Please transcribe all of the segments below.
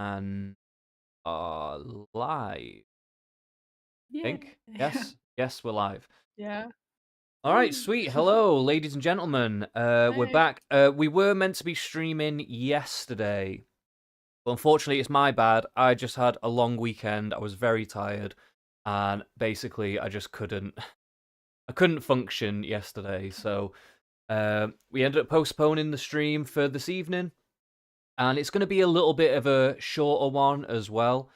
and are live. Yeah. Think? Yes. Yes, we're live. Yeah. All right, Woo. sweet. Hello, ladies and gentlemen. We're Hey. back. We were meant to be streaming yesterday, but unfortunately, it's my bad. I just had a long weekend. I was very tired, and basically, I just couldn't. I couldn't function yesterday, so we ended up postponing the stream for this evening, and it's going to be a little bit of a shorter one as well.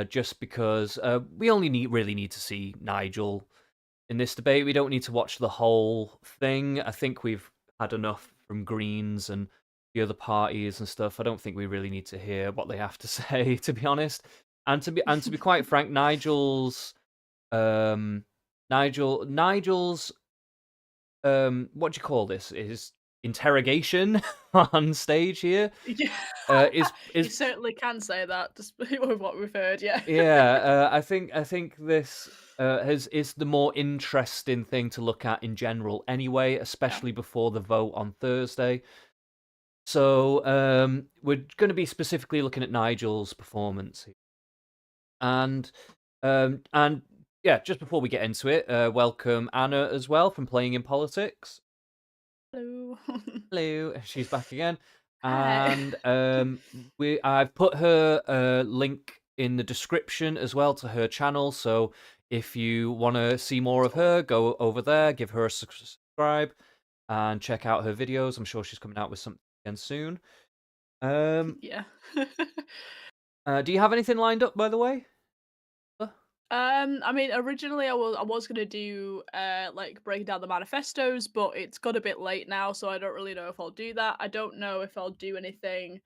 Just because we only really need to see Nigel in this debate. We don't need to watch the whole thing. I think we've had enough from Greens and the other parties and stuff. I don't think we really need to hear what they have to say, to be honest. And to be quite frank, um Nigel's what do you call this? His interrogation on stage here Yeah. You is certainly can say that, just with what we've heard, yeah. Yeah, I think this is the more interesting thing to look at in general, anyway, Yeah. especially before the vote on Thursday. So we're going to be specifically looking at Nigel's performance here, and yeah, just before we get into it, welcome Anna as well from Playing in Politics. Hello. Hello, she's back again, Hi. and I've put her link in the description as well to her channel. So if you want to see more of Excellent. her, go over there, give her a subscribe, and check out her videos. I'm sure she's coming out with something again soon. Um, Yeah. do you have anything lined up, by the way? I mean, originally I was gonna do like breaking down the manifestos, but it's got a bit late now, so I don't really know if I'll do that. I don't know if I'll do anything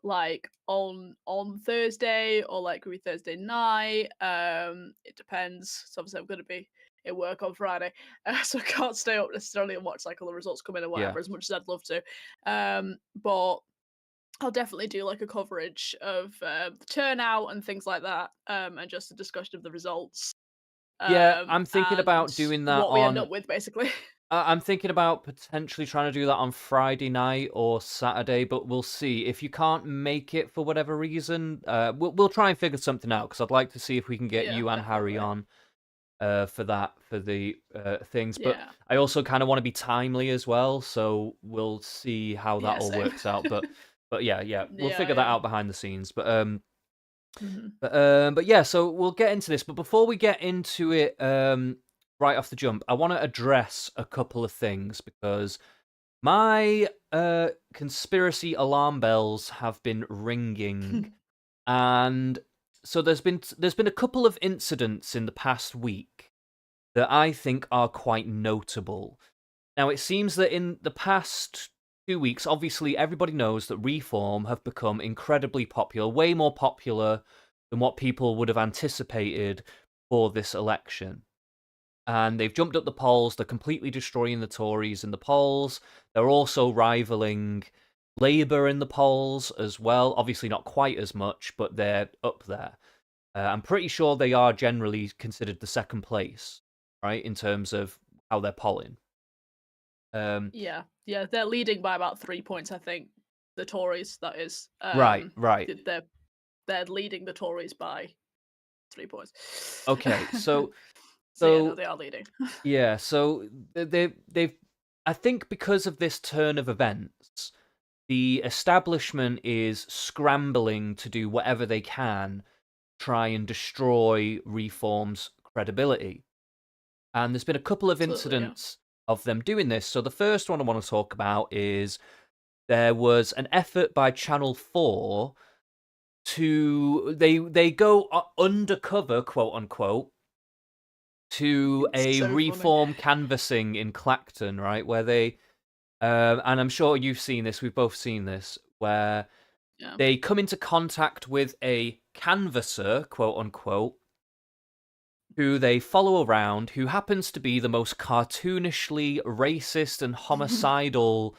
like on Thursday or like maybe Thursday night. It depends. So obviously I'm gonna be at work on Friday, so I can't stay up necessarily and watch like all the results come in or Yeah. whatever as much as I'd love to. But I'll definitely do like a coverage of the turnout and things like that, and just a discussion of the results, Yeah, I'm thinking and about doing that what we end on up with basically. I'm thinking about potentially trying to do that on Friday night or Saturday, but we'll see. If you can't make it for whatever reason, we'll try and figure something out because I'd like to see if we can get Yeah, you and Harry definitely. on for the things. But Yeah. I also kind of want to be timely as well, so we'll see how that Yeah. all Same. works out. But yeah, we'll Yeah. figure that Yeah. out behind the scenes. Hmm. But yeah, so we'll get into this. But before we get into it, right off the jump, I want to address a couple of things because my conspiracy alarm bells have been ringing, and so there's been a couple of incidents in the past week that I think are quite notable. Now, it seems that in the past 2 weeks, obviously everybody knows that Reform have become incredibly popular, way more popular than what people would have anticipated for this election. And they've jumped up the polls, they're completely destroying the Tories in the polls. They're also rivaling Labour in the polls as well. Obviously, not quite as much, but they're up there. I'm pretty sure they are generally considered the second place, right, in terms of how they're polling. Um, Yeah, yeah, they're leading by about 3 points, I think. The Tories, that is. right, right. They're leading the Tories by 3 points. Okay, so So yeah, no, so they are leading. yeah, so they've I think because of this turn of events, the establishment is scrambling to do whatever they can try and destroy Reform's credibility. And there's been a couple of Absolutely, yeah. incidents of them doing this. So the first one I want to talk about is there was an effort by Channel 4 to they go undercover, quote unquote, to It's a so funny. Reform canvassing in Clacton, right? Where they and I'm sure you've seen this, we've both seen this, where Yeah. they come into contact with a canvasser, quote unquote, who they follow around, who happens to be the most cartoonishly racist and homicidal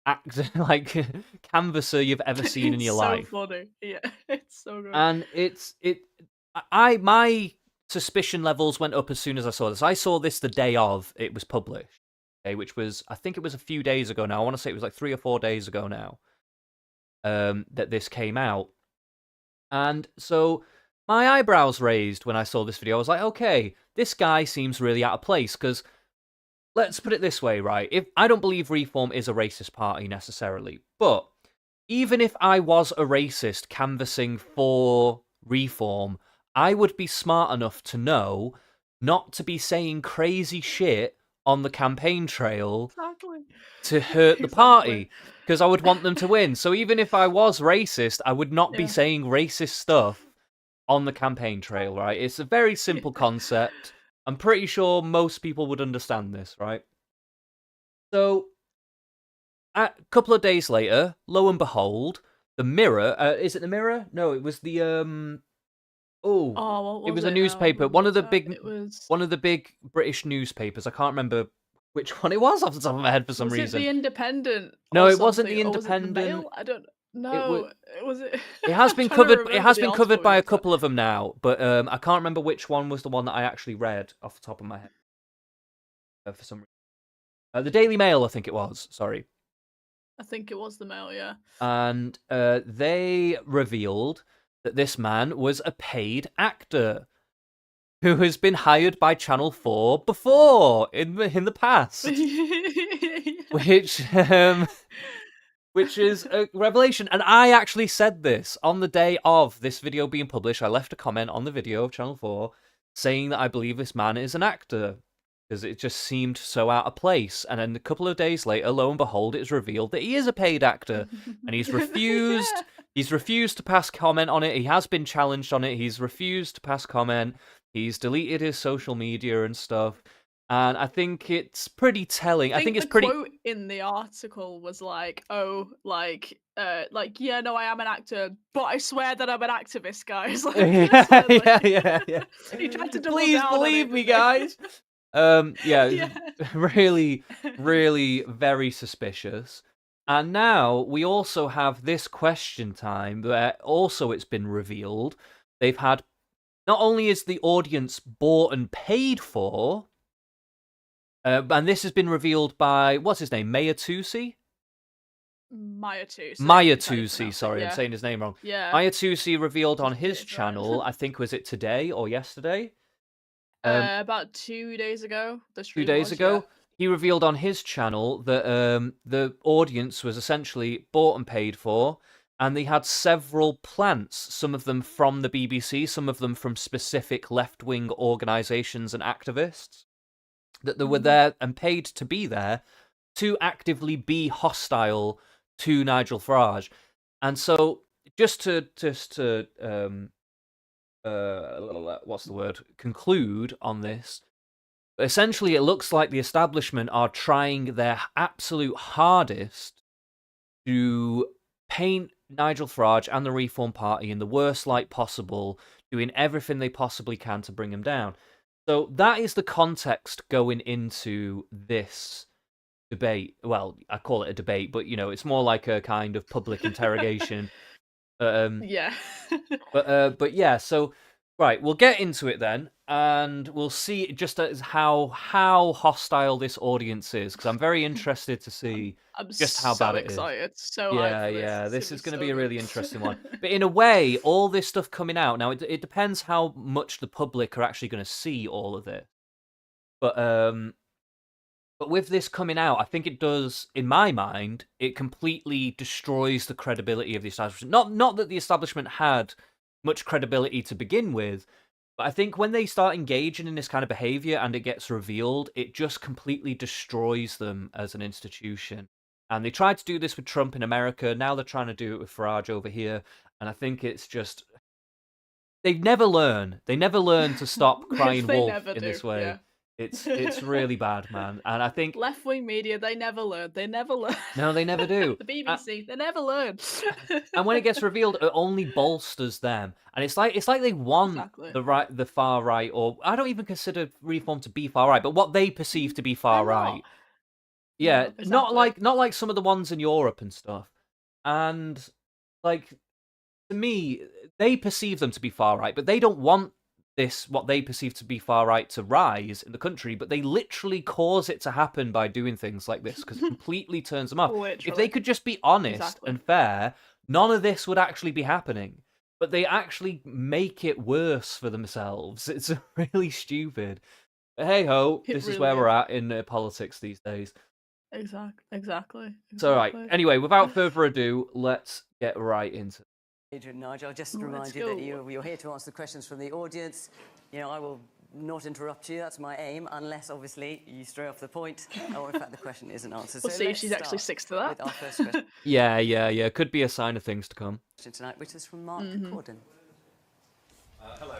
act like canvasser you've ever seen in It's your so life. funny. Yeah, it's so good. And I my suspicion levels went up as soon as I saw this. I saw this the day of it was published. Okay, which was I think it was a few days ago now. I want to say it was like 3 or 4 days ago now. that this came out. And so my eyebrows raised when I saw this video. I was like, okay, this guy seems really out of place, because let's put it this way, right? If I don't believe Reform is a racist party necessarily, but even if I was a racist canvassing for Reform, I would be smart enough to know not to be saying crazy shit on the campaign trail Exactly. to hurt the Exactly. party, because I would want them to win. So even if I was racist, I would not be Yeah. saying racist stuff on the campaign trail, right? It's a very simple concept. I'm pretty sure most people would understand this, right? So a couple of days later, lo and behold, the Mirror. Is it the Mirror? No, it was the Oh, Oh, what it was was a it now? newspaper. What was that? It was. One of the big British newspapers. I can't remember which one it was off the top of my head for some Was it reason. the Independent No, or it wasn't something, the or was it the Independent. Mail? I don't It was. know. Was it? It has I'm been trying to covered. It remember has the been article covered by you a said. couple of them now, but I can't remember which one was the one that I actually read off the top of my head for some reason. The Daily Mail, I think it was. Sorry. I think it was the Mail. Yeah. And they revealed that this man was a paid actor who has been hired by Channel 4 before in the past, which which is a revelation. And I actually said this on the day of this video being published. I left a comment on the video of Channel 4 saying that I believe this man is an actor, because it just seemed so out of place. And then a couple of days later, lo and behold, it's revealed that he is a paid actor, and he's refused. Yeah. He's refused to pass comment on it. He has been challenged on it. He's refused to pass comment. He's deleted his social media and stuff. And I think it's pretty telling. I think the it's pretty. quote in the article was like, "Oh, yeah, no, I am an actor, but I swear that I'm an activist, guys." Like, I Yeah, swear, yeah, like, yeah, yeah. he tried to double Please down on believe it, me, didn't he? guys. Yeah, Yeah. really, really very suspicious. And now we also have this question time where also it's been revealed. They've had, not only is the audience bought and paid for, and this has been revealed by, what's his name, Maya Tusi? Maya Tusi, I Maya think is how you Tusi, pronounce it, sorry, I'm yeah. saying his name wrong. Yeah. Maya Tusi revealed on Just get his it right. channel, I think, was it today or yesterday? About 2 days ago, the 2 stream days was, yeah. ago, he revealed on his channel that the audience was essentially bought and paid for, and they had several plants, some of them from the BBC, some of them from specific left-wing organisations and activists, that they were Mhm. there and paid to be there to actively be hostile to Nigel Farrage. And so, just to what's the word? Conclude on this. Essentially, it looks like the establishment are trying their absolute hardest to paint Nigel Farage and the Reform Party in the worst light possible, doing everything they possibly can to bring him down. So that is the context going into this debate. Well, I call it a debate, but it's more like a kind of public interrogation. Yeah. But yeah, so right, we'll get into it then, and we'll see just as how hostile this audience is, because I'm very interested to see I'm just how bad so it is. excited, so hyped Yeah, for this. yeah, It's gonna this be is going to so be a good. really interesting one. But in a way, all this stuff coming out now, it depends how much the public are actually going to see all of it. But with this coming out, I think it does, in my mind, it completely destroys the credibility of the establishment. Not that the establishment had much credibility to begin with, but I think when they start engaging in this kind of behavior and it gets revealed, it just completely destroys them as an institution. And they tried to do this with Trump in America. Now they're trying to do it with Farage over here. And I think it's just, they never learn. They never learn to stop crying They wolf never in do, this way. yeah. It's really bad, man. And I think Left-wing media, they never learn. They never learn. no, they never do. The BBC, they never learn. And when it gets revealed, it only bolsters them. And it's like they want Exactly. the far right, or I don't even consider Reform to be far right, but what they perceive to be far They're not. right. Yeah, No, exactly. not like some of the ones in Europe and stuff. And like, to me, they perceive them to be far right, but they don't want this, what they perceive to be far right, to rise in the country, but they literally cause it to happen by doing things like this, because it completely turns them off. If they Literally. could just be honest Exactly. and fair, none of this would actually be happening. But they actually make it worse for themselves. It's really stupid. But hey ho, It this is really where we're is. at in politics these days. Exactly. So, right. Exactly. Anyway, without further ado, let's get right into it. Adrian, Nigel, just to Let's remind you that go. you're here to answer questions from the audience. I will not interrupt you. That's my aim, unless obviously you stray off the point, or in fact the question isn't answered. We'll So see if let's she's actually start sticks to that. with our first question Yeah. Could be a sign of things to come. tonight, which is from Mark Corden. Hello.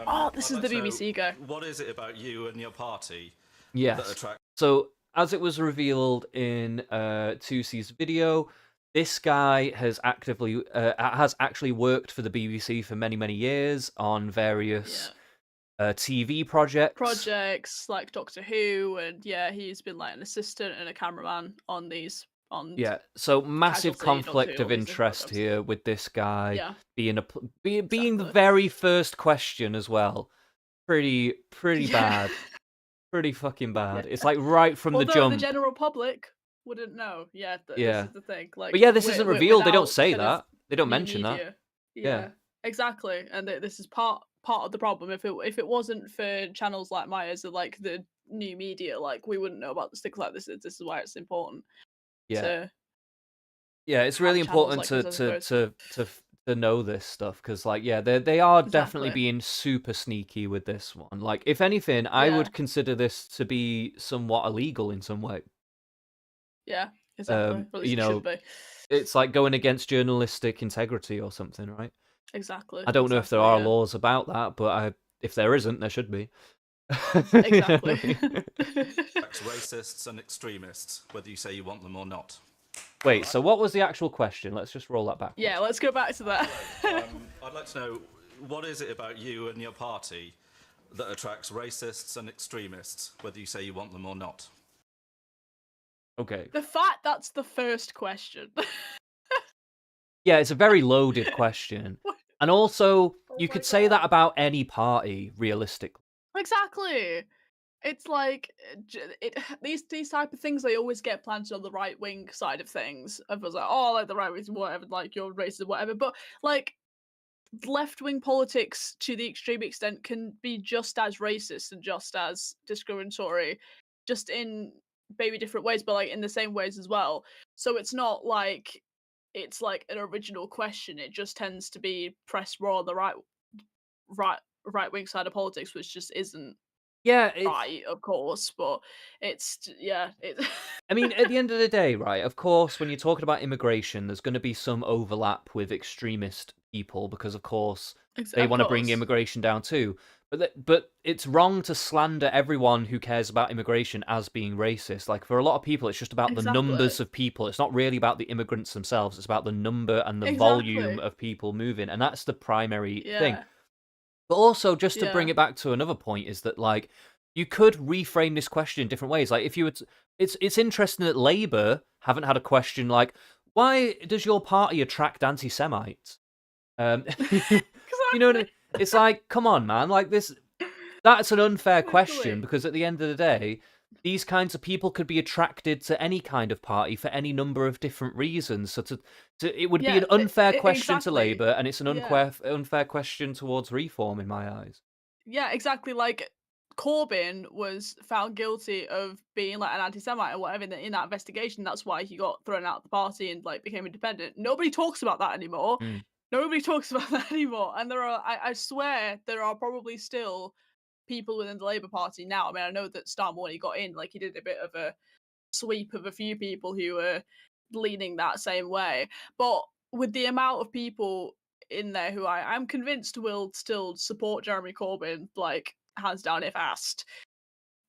Oh, this I'd is like the to know, BBC guy. what is it about you and your party that Yes. attracts? So, as it was revealed in Tusi's video, this guy has actually worked for the BBC for many years on various TV Projects like Doctor Who, and he's been like an assistant and a cameraman on these Yeah, so massive Casualty, Doctor conflict Who, of all these different interest programs. here with this guy Yeah, being being the exactly. very first question as well. Pretty Yeah. bad. Pretty fucking bad. Yeah. It's like right from the Although jump. the general public wouldn't know. Yeah, this Yeah. is the thing. Like, But yeah, this isn't revealed. They don't without say kind of that. They don't new mention that. media. Yeah. Exactly. And this is part of the problem. If it wasn't for channels like Myers or like the new media, like we wouldn't know about things like this. This is why it's important Yeah. to Yeah, it's have really channels important like this, I suppose. to know this stuff because like they are definitely Exactly. being super sneaky with this one. Like if anything, I Yeah. would consider this to be somewhat illegal in some way. Yeah, exactly. Or at least You it know, should be. it's like going against journalistic integrity or something, right? Exactly. I don't know if there exactly, are yeah. laws about that, but if there isn't, there should be. Exactly. attracts racists and extremists, whether you say you want them or not? Wait, so what was the actual question? Let's just roll that back. Yeah, let's go back to that. I'd like to know, what is it about you and your party that attracts racists and extremists, whether you say you want them or not? Okay. The fact that's the first question. Yeah, it's a very loaded question. And also, you my could say God. that about any party, realistically. Exactly. It's like these type of things they always get planted on the right wing side of things. Everyone's like, oh, like the right wing, whatever, like you're racist, whatever. But like left wing politics to the extreme extent can be just as racist and just as discriminatory, just in maybe different ways, but like in the same ways as well. So it's not like it's like an original question. It just tends to be pressed more on the right wing side of politics, which just isn't Yeah, right, of course. But it's it. I mean, at the end of the day, right, of course, when you're talking about immigration, there's going to be some overlap with extremist people because, of course, they Of want to bring course. immigration down too. But it's wrong to slander everyone who cares about immigration as being racist. Like, for a lot of people, it's just about the numbers Exactly. of people. It's not really about the immigrants themselves. It's about the number and the volume Exactly. of people moving. And that's the primary thing. Yeah. But also, just to bring Yeah. it back to another point, is that like you could reframe this question in different ways. Like if you would, it's interesting that Labour haven't had a question like, "Why does your party attract anti-Semites?" You know what I mean? Exactly. It's like, come on, man! Like this, that's an unfair question Exactly. because at the end of the day, these kinds of people could be attracted to any kind of party for any number of different reasons. So it would be Yeah, an unfair question to exactly. Labour, and it's an Yeah. unfair question towards Reform in my eyes. Yeah, exactly. Like Corbyn was found guilty of being like an anti-Semite or whatever in that investigation. That's why he got thrown out of the party and like became independent. Nobody talks about that anymore. Mm. Nobody talks about that anymore. And I swear, there are probably still people within the Labour Party now. I mean, I know that Starmer, when he got in, like he did a bit of a sweep of a few people who were leaning that same way. But with the amount of people in there who I'm convinced will still support Jeremy Corbyn, like hands down if asked,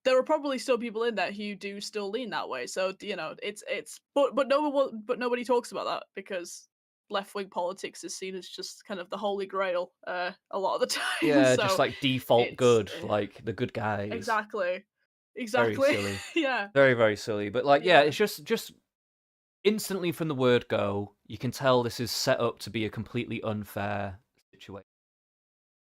there are probably still people in there who do still lean that way. So it's but nobody talks about that because left wing politics is seen as just kind of the holy grail a lot of the time. Yeah, just So like default it's good, like the good guys. exactly Very exactly silly. yeah Very silly. But like, yeah, yeah it's just instantly from the word go, you can tell this is set up to be a completely unfair situation.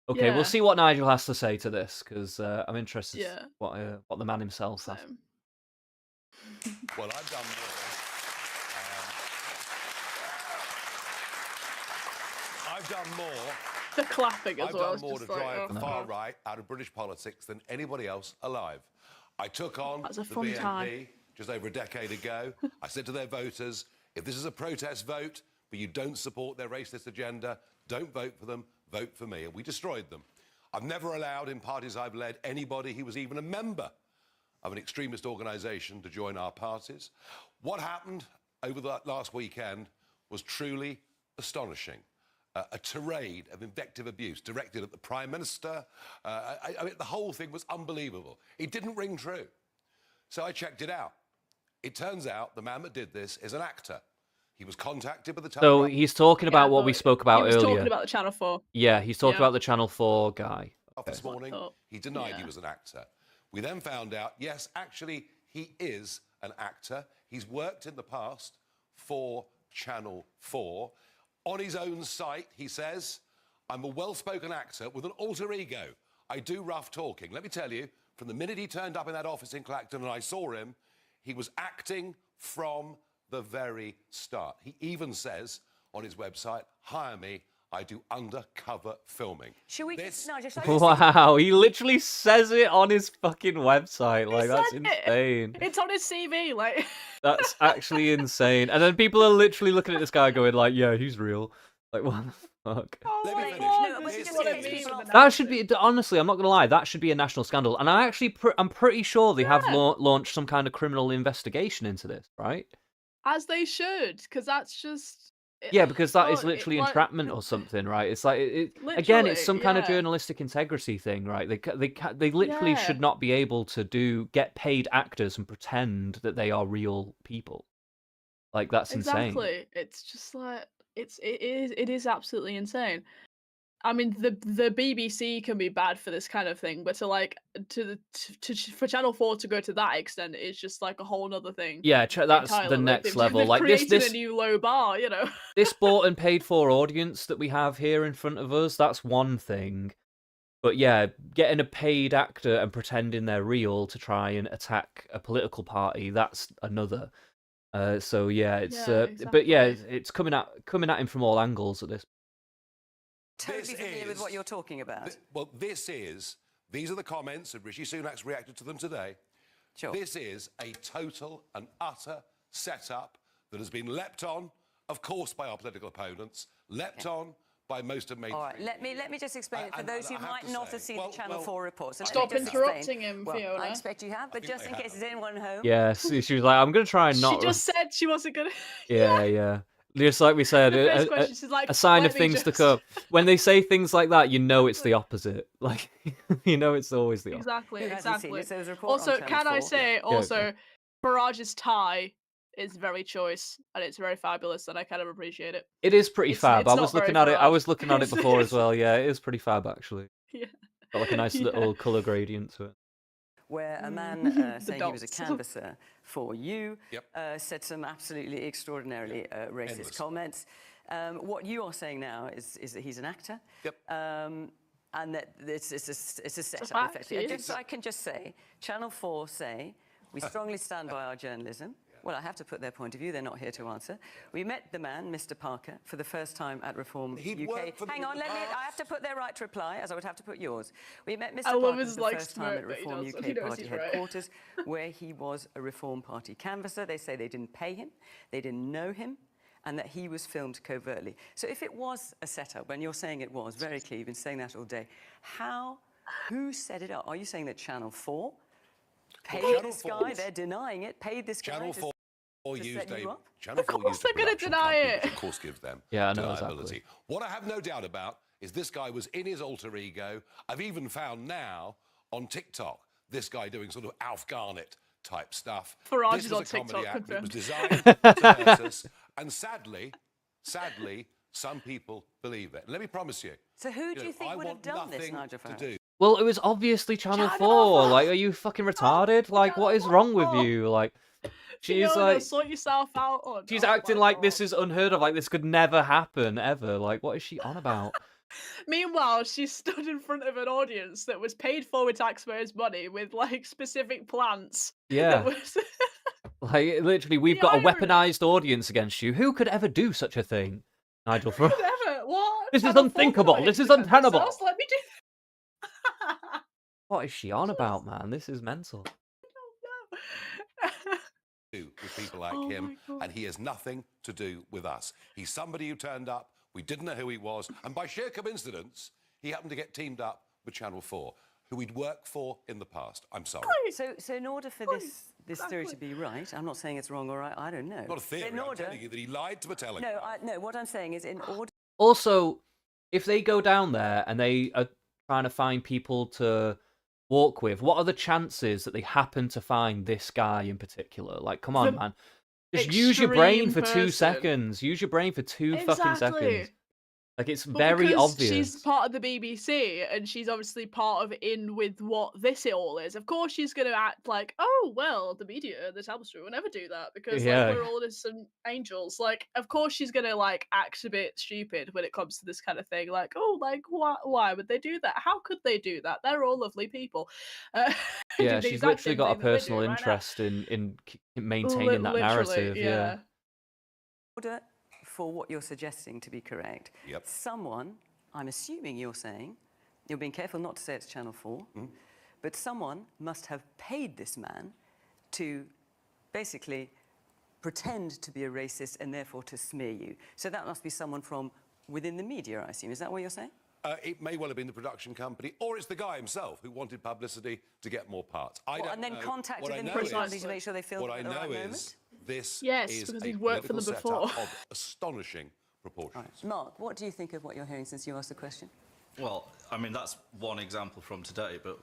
Okay, we'll yeah see what Nigel has to say to this because I'm interested yeah. what the man himself has. Same. Well, I've done more. I've done more. The clapping as I've well. done It's more to just like, drive the oh, far God. right out of British politics than anybody else alive. I took on That's the a fun BNP time. just over a decade ago. I said to their voters, if this is a protest vote, but you don't support their racist agenda, don't vote for them, vote for me. And we destroyed them. I've never allowed in parties I've led anybody who was even a member of an extremist organisation to join our parties. What happened over the last weekend was truly astonishing. A tirade of invective abuse directed at the Prime Minister. I mean, the whole thing was unbelievable. It didn't ring true. So I checked it out. It turns out the man that did this is an actor. He was contacted by the So Telegraph. he's talking about what we but spoke about he was earlier. talking about the Channel 4. Yeah, he's talking Yeah. about the Channel 4 guy. This morning, thought. he denied he Yeah. was an actor. We then found out, yes, actually, he is an actor. He's worked in the past for Channel 4. On his own site, he says, I'm a well-spoken actor with an alter ego. I do rough talking. Let me tell you, from the minute he turned up in that office in Clacton and I saw him, he was acting from the very start. He even says on his website, hire me, I do undercover filming. Should we... This- No, just... Wow, he literally says it on his fucking website. Like, that's said it. insane. It's on his CV, like... That's actually insane. And then people are literally looking at this guy going like, yeah, he's real. Like, what the fuck? Oh Let me my finish. God, No, but this is just what in I case mean. people with aren't- That should be, honestly, I'm not going to lie, that should be a national scandal. And I actually, I'm pretty sure they have Yeah. launched some kind of criminal investigation into this, right? As they should, because that's just... Yeah, because that is God, literally like- entrapment or something, right? It's like, again, it's Literally, some kind of yeah. journalistic integrity thing, right? They literally Yeah. should not be able to get paid actors and pretend that they are real people. Like, that's insane. Exactly. It's just like it is absolutely insane. I mean, the BBC can be bad for this kind of thing, but for Channel 4 to go to that extent is just like a whole other thing. Yeah, that's entirely. the Like, next they've, level. They've Like created this a new low bar, you know. this bought and paid for audience that we have here in front of us, that's one thing. But yeah, getting a paid actor and pretending they're real to try and attack a political party, that's another. So yeah, it's Yeah, but yeah, exactly. it's coming at him from all angles at this. Totally This familiar with is- what you're talking about. Well, these are the comments, and Rishi Sunak's reacted to them today. Sure. This is a total and utter setup that has been leapt on, of course, by our political opponents, leapt on by most of mainstream. All right, let me just explain it for And those who I have might to not say, have seen well, the Channel well, 4 report. So let Stop me just interrupting explain. him, Well, Fiona. I expect you have, but think just I in case have. there's anyone home. Yes, she was like, I'm gonna try and not. She just said she wasn't gonna. Yeah. Just like we said, The first question, she's like, a sign "Let of me things to just-" come. When they say things like that, you know it's the opposite. Like, you know it's always the opposite. Exactly, Who hasn't seen exactly. it? So there's a report Also, on Channel can I 4. say okay. also, Farrage's tie is very choice and it's very fabulous, and I kind of appreciate it. It is pretty It's- fab. it's I not was looking very at it. I Farrage. was looking at it It's- before as it's- well. Yeah, it is pretty fab actually. Yeah. Got like a nice Yeah. little color gradient to it. Where a man The saying he was a dots. canvasser for you Yep. said some absolutely extraordinarily racist Endless. comments. What you are saying now is that he's an actor. Yep. And that it's a setup, fact, effectively. he is. I can just say, Channel 4 say, we strongly stand by our journalism. Well, I have to put their point of view. They're not here to answer. We met the man, Mr. Parker, for the first time at Reform He'd UK. worked for them Hang in on, the I past. have to put their right to reply, as I would have to put yours. We met Mr. I love Parker his, for the like, first time at smirk that he Reform does, UK he knows party he's right. headquarters, where he was a Reform Party canvasser. They say they didn't pay him, they didn't know him, and that he was filmed covertly. So if it was a setup, and you're saying it was, very clear, you've been saying that all day, who set it up? Are you saying that Channel 4 paid Channel this 4 guy, they're denying it, paid this guy Channel to 4 to used set you a up? Channel Of 4 course used a they're gonna production deny company, it. which of course gives them Yeah, I know, deniability. exactly. What I have no doubt about is this guy was in his alter ego. I've even found now on TikTok this guy doing sort of Alf Garnett type stuff. Farrage This is was on a comedy TikTok, act that was confirmed. designed to hurt us, and sadly, some people believe it. And let me promise you. So who do you think I would have want done this, nothing Nigel to Farage? do. Well, it was obviously Channel Channel 4. 4. Like, are you fucking retarded? Like, what is wrong with you? Like, she's Fiona, like, sort yourself out. On. she's Oh acting my like God. this is unheard of. Like, this could never happen ever. Like, what is she on about? Meanwhile, she stood in front of an audience that was paid for with taxpayers' money with like specific plants. Yeah. That was... Like, literally, we've The got a irony. weaponized audience against you. Who could ever do such a thing? Nigel Farage. Whatever. What? This is Channel 4 unthinkable. trying This to is defend untenable. themselves, let me do. What is she on about, man? This is mental. do with people like Oh him, my God. and he has nothing to do with us. He's somebody who turned up, we didn't know who he was, and by sheer coincidence, he happened to get teamed up with Channel 4, who we'd worked for in the past. I'm sorry. So in order for this theory to be right, I'm not saying it's wrong or right, I don't know. Not a theory, In I'm order, telling you that he lied to a telegraph. no, what I'm saying is in order. Also, if they go down there and they are trying to find people to walk with, what are the chances that they happen to find this guy in particular? Like, come on, The man. Just use your brain extreme for 2 person. seconds. Use your brain for two fucking seconds. Like, it's But very because obvious. she's part of the BBC and she's obviously part of in with what this all is, of course she's going to act like, oh, well, the media, the establishment will never do that because Yeah. like, we're all innocent angels. Like, of course she's going to like act a bit stupid when it comes to this kind of thing. Like, oh, like, why would they do that? How could they do that? They're all lovely people. Yeah, do the she's exact literally same got a thing that we're personal doing right now. interest in maintaining that Literally, narrative. Yeah. order for what you're suggesting to be correct, someone, I'm assuming you're saying, you're being careful not to say it's Channel 4, but someone must have paid this man to basically pretend to be a racist and therefore to smear you. So that must be someone from within the media, I assume. Is that what you're saying? It may well have been the production company, or it's the guy himself who wanted publicity to get more parts. I don't and then know. contacted What I them know precisely is- to make sure they filmed What I at the right know moment? is this Yes, is because a he'd worked for political them setup before. of astonishing proportions. Mark, what do you think of what you're hearing since you asked the question? Well, I mean, that's one example from today, but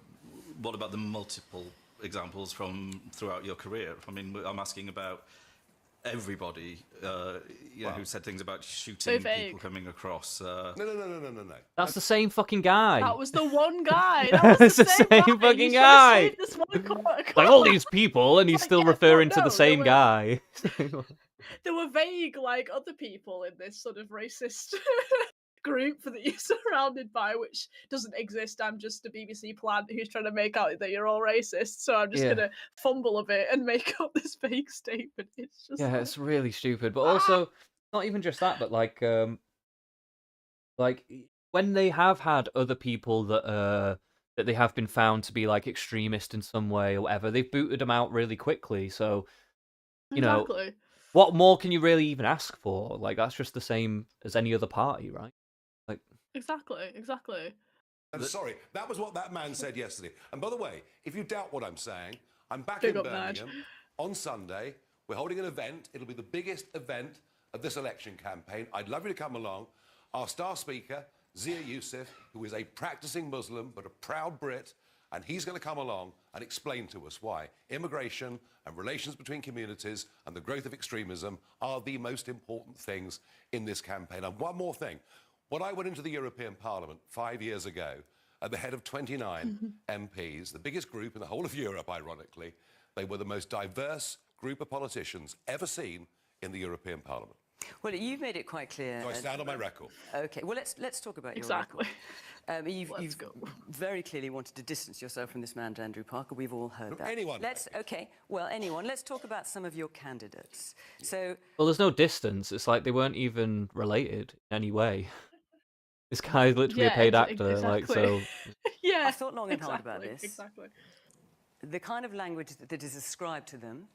what about the multiple examples from throughout your career? I mean, I'm asking about everybody who said things about shooting vague. people coming across. No. That's the same fucking guy. That was the one guy. That was It's the the same, same guy. fucking He's guy. trying to save this one Like all these people, and he's Like, still yeah, referring well, to the no, same there were- guy. There were vague, like, other people in this sort of racist group that you're surrounded by, which doesn't exist. I'm just a BBC plant who's trying to make out that you're all racist, so I'm just Yeah. gonna fumble a bit and make up this fake statement. It's just Yeah, like, it's really stupid. But also, not even just that, but like when they have had other people that they have been found to be like extremist in some way or whatever, they've booted them out really quickly. So you know, exactly. what more can you really even ask for? Like that's just the same as any other party, right? Like Exactly. I'm sorry, that was what that man said yesterday. And by the way, if you doubt what I'm saying, I'm back Big in up, Nige. Birmingham on Sunday. We're holding an event. It'll be the biggest event of this election campaign. I'd love you to come along. Our star speaker, Zia Youssef, who is a practicing Muslim but a proud Brit, and he's going to come along and explain to us why immigration and relations between communities and the growth of extremism are the most important things in this campaign. And one more thing. When I went into the European Parliament 5 years ago, at the head of 29 MPs, the biggest group in the whole of Europe, ironically, they were the most diverse group of politicians ever seen in the European Parliament. Well, you've made it quite clear. So I stand on my record. Okay, well, let's talk about your Exactly. record. You've Let's go. very clearly wanted to distance yourself from this man, Andrew Parker. We've all heard that. Anyone. Anyone. Let's talk about some of your candidates. So, well, there's no distance. It's like they weren't even related in any way. This guy's literally a paid actor, like so. Yeah, I've thought long and hard about this. Exactly. the kind of language that is ascribed to them,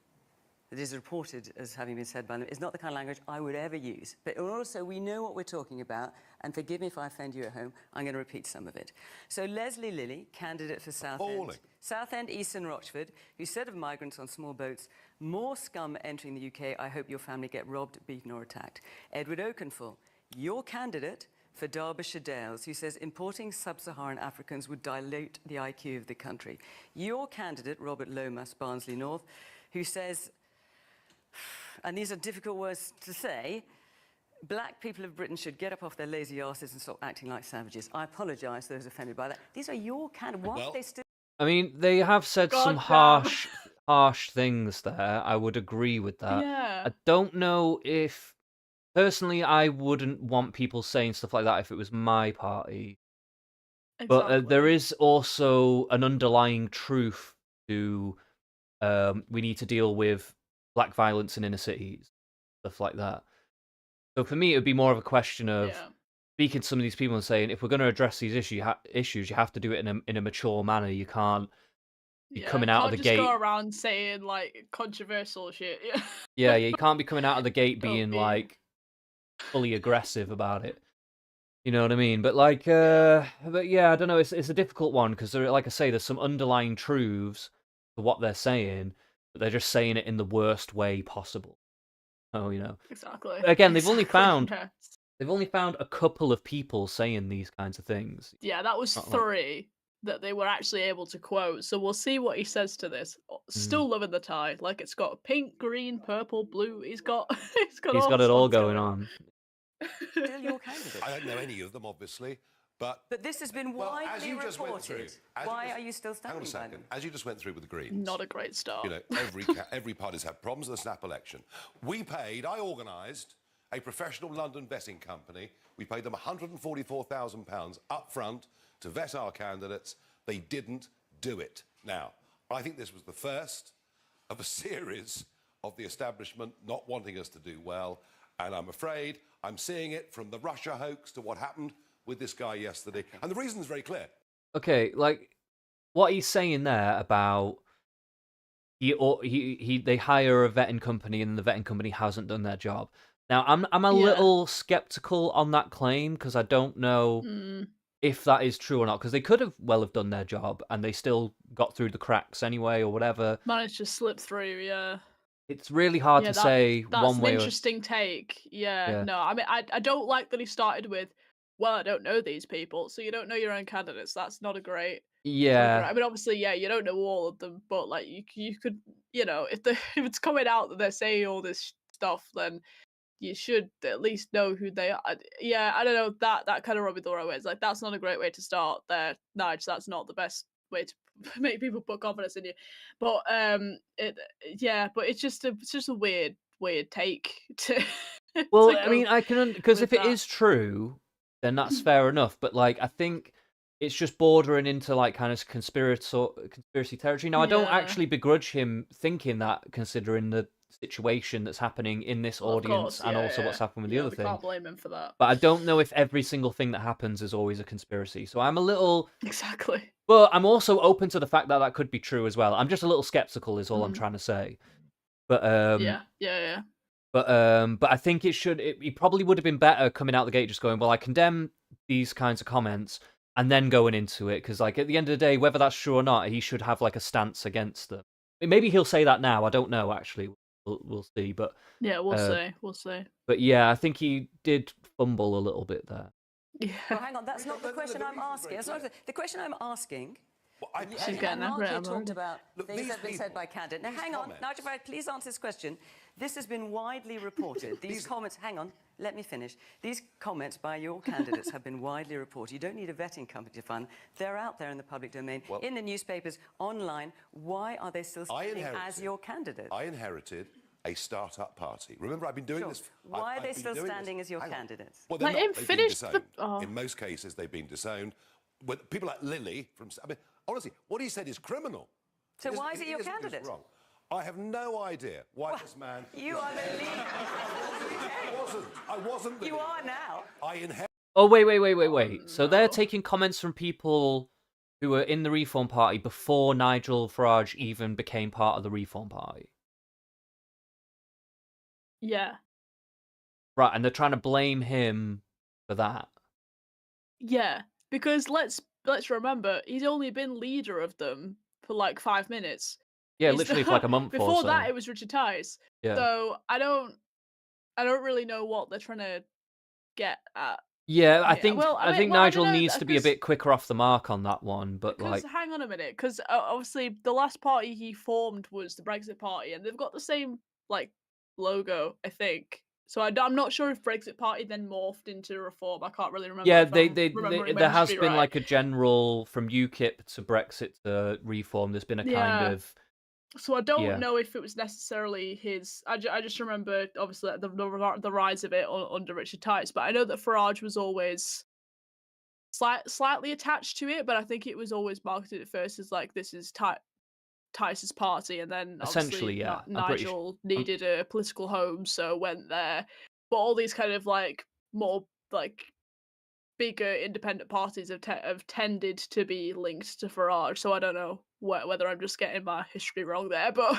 that is reported as having been said by them, is not the kind of language I would ever use. But also, we know what we're talking about, and forgive me if I offend you at home, I'm going to repeat some of it. So Leslie Lilly, candidate for Southend, Eastern Rochford, who said of migrants on small boats, more scum entering the UK, I hope your family get robbed, beaten or attacked. Edward Oakenfull, your candidate for Derbyshire Dales, who says importing sub-Saharan Africans would dilute the IQ of the country. Your candidate, Robert Lomas, Barnsley North, who says, and these are difficult words to say, black people of Britain should get up off their lazy asses and stop acting like savages. I apologise to those offended by that. These are your candidates. Why are they still... I mean, they have said some harsh things there. I would agree with that. Yeah. I don't know if... Personally, I wouldn't want people saying stuff like that if it was my party. Exactly. But there is also an underlying truth to we need to deal with black violence in inner cities, stuff like that. So for me, it would be more of a question of speaking to some of these people and saying, if we're going to address these issues, you have to do it in a mature manner. You can't be Yeah, coming out of can't the just go gate. around saying like controversial shit. Yeah. Yeah, you can't be coming out of the gate Don't being be. like fully aggressive about it. You know what I mean? But like, Yeah. but yeah, I don't know. It's a difficult one because, like I say, there's some underlying truths to what they're saying, but they're just saying it in the worst way possible. Oh, Exactly. again, Exactly. Yes. they've only found a couple of people saying these kinds of things. Yeah, that was Not like, 3 that they were actually able to quote. So we'll see what he says to this. Still loving the tie. Like it's got pink, green, purple, blue. He's got he's got he's all got the it all swans going going. on. Still your candidate. I don't know any of them, obviously, but But this has been well, as widely you just went through, reported. as you Why just- are you still hang on a standing by second. them? As you just went through with the Greens, Not a great start. every party's had problems with the snap election. I organised a professional London vetting company. We paid them £144,000 up front to vet our candidates. They didn't do it. Now, I think this was the first of a series of the establishment not wanting us to do well, and I'm afraid I'm seeing it from the Russia hoax to what happened with this guy yesterday. And the reason is very clear. Okay, like what he's saying there about they hire a vetting company and the vetting company hasn't done their job. Now, I'm a Yeah. little skeptical on that claim because I don't know Mm. if that is true or not. Because they could have done their job and they still got through the cracks anyway or whatever. Managed to slip through. Yeah. It's really hard Yeah, to say that's one an way or interesting take. Yeah, yeah. no, I mean, I don't like that he started with, well, I don't know these people, so you don't know your own candidates. That's not a great. Not a great. Yeah, I mean, obviously, yeah, you don't know all of them, but like you could, if the if it's coming out that they're saying all this stuff, then you should at least know who they are. Yeah, I don't know, that kind of rubbed me the wrong way. It's like that's not a great way to start there, Nige. That's not the best way to make people put confidence in you. But but it's just a weird take to well, to I go mean, I can because with if it that. is true, then that's fair enough. But like, I think it's just bordering into like kind of conspiracy territory. Now, I don't Yeah, actually begrudge him thinking that, considering the situation that's happening in this well, of audience course, and yeah, also yeah, what's happened with the yeah. other We thing. can't blame him for that. But I don't know if every single thing that happens is always a conspiracy. So I'm a little, Exactly. but I'm also open to the fact that that could be true as well. I'm just a little skeptical, is all I'm Mhm. trying to say. But Yeah. But I think it probably would have been better coming out the gate just going, well, I condemn these kinds of comments and then going into it, because like at the end of the day, whether that's true or not, he should have like a stance against them. Maybe he'll say that now. I don't know. Actually, we'll see. But Yeah, we'll uh, see. We'll see. but yeah, I think he did fumble a little bit there. Well, Yeah. hang on, that's not the question I'm asking. That's not the question I'm asking. Well, I Yeah, pay- She's getting and Mark angry here at him talked already. about Look, things these that have been said people, by candidate. Now, these hang on, comments- Nigel, if I please answer this question. This has been widely reported. These comments, hang on, let me finish. These comments by your candidates have been widely reported. You don't need a vetting company to fund. They're out there in the public domain, Well- in the newspapers, online. Why are they still standing as inherited- your candidate? I inherited a start-up party. Remember, I've been doing Sure. this. Why I've are they been still doing this- standing as your hang on. candidates? Well, they're Let not. him They've been finish the- disowned. oh. In most cases, they've been disowned. With people like Lily from. I mean, honestly, what he said is criminal. So why is he your isn't just candidate? Wrong. I have no idea why this man. You are the leader. I wasn't. You are now. I inherited. Oh wait. So they're taking comments from people who were in the Reform Party before Nigel Farrage even became part of the Reform Party. Yeah. Right, and they're trying to blame him for that. Yeah, because let's remember, he's only been leader of them for like 5 minutes. Yeah, He's literally for like a month or Before so. that, it was Richard Tice. Yeah. So I don't really know what they're trying to get at. Yeah, I Yeah, think well, I mean, Nigel I don't know, needs to be a 'cause- bit quicker off the mark on that one, but Because like, hang on a minute, because obviously the last party he formed was the Brexit Party, and they've got the same like logo, I think. So I'm not sure if Brexit Party then morphed into Reform. I can't really remember. yeah, if I'm remembering my there has history been right. like a general from UKIP to Brexit to Reform. There's been a Yeah. kind of So I don't Yeah. know if it was necessarily his. I just remember obviously like, the rise of it under Richard Tice, but I know that Farrage was always slightly attached to it, but I think it was always marketed at first as like this is Tice's party, and then Essentially, obviously yeah, I'm pretty Nigel needed a political home, so went there. But all these kind of like more like bigger independent parties have tended to be linked to Farrage. So I don't know whether I'm just getting my history wrong there, but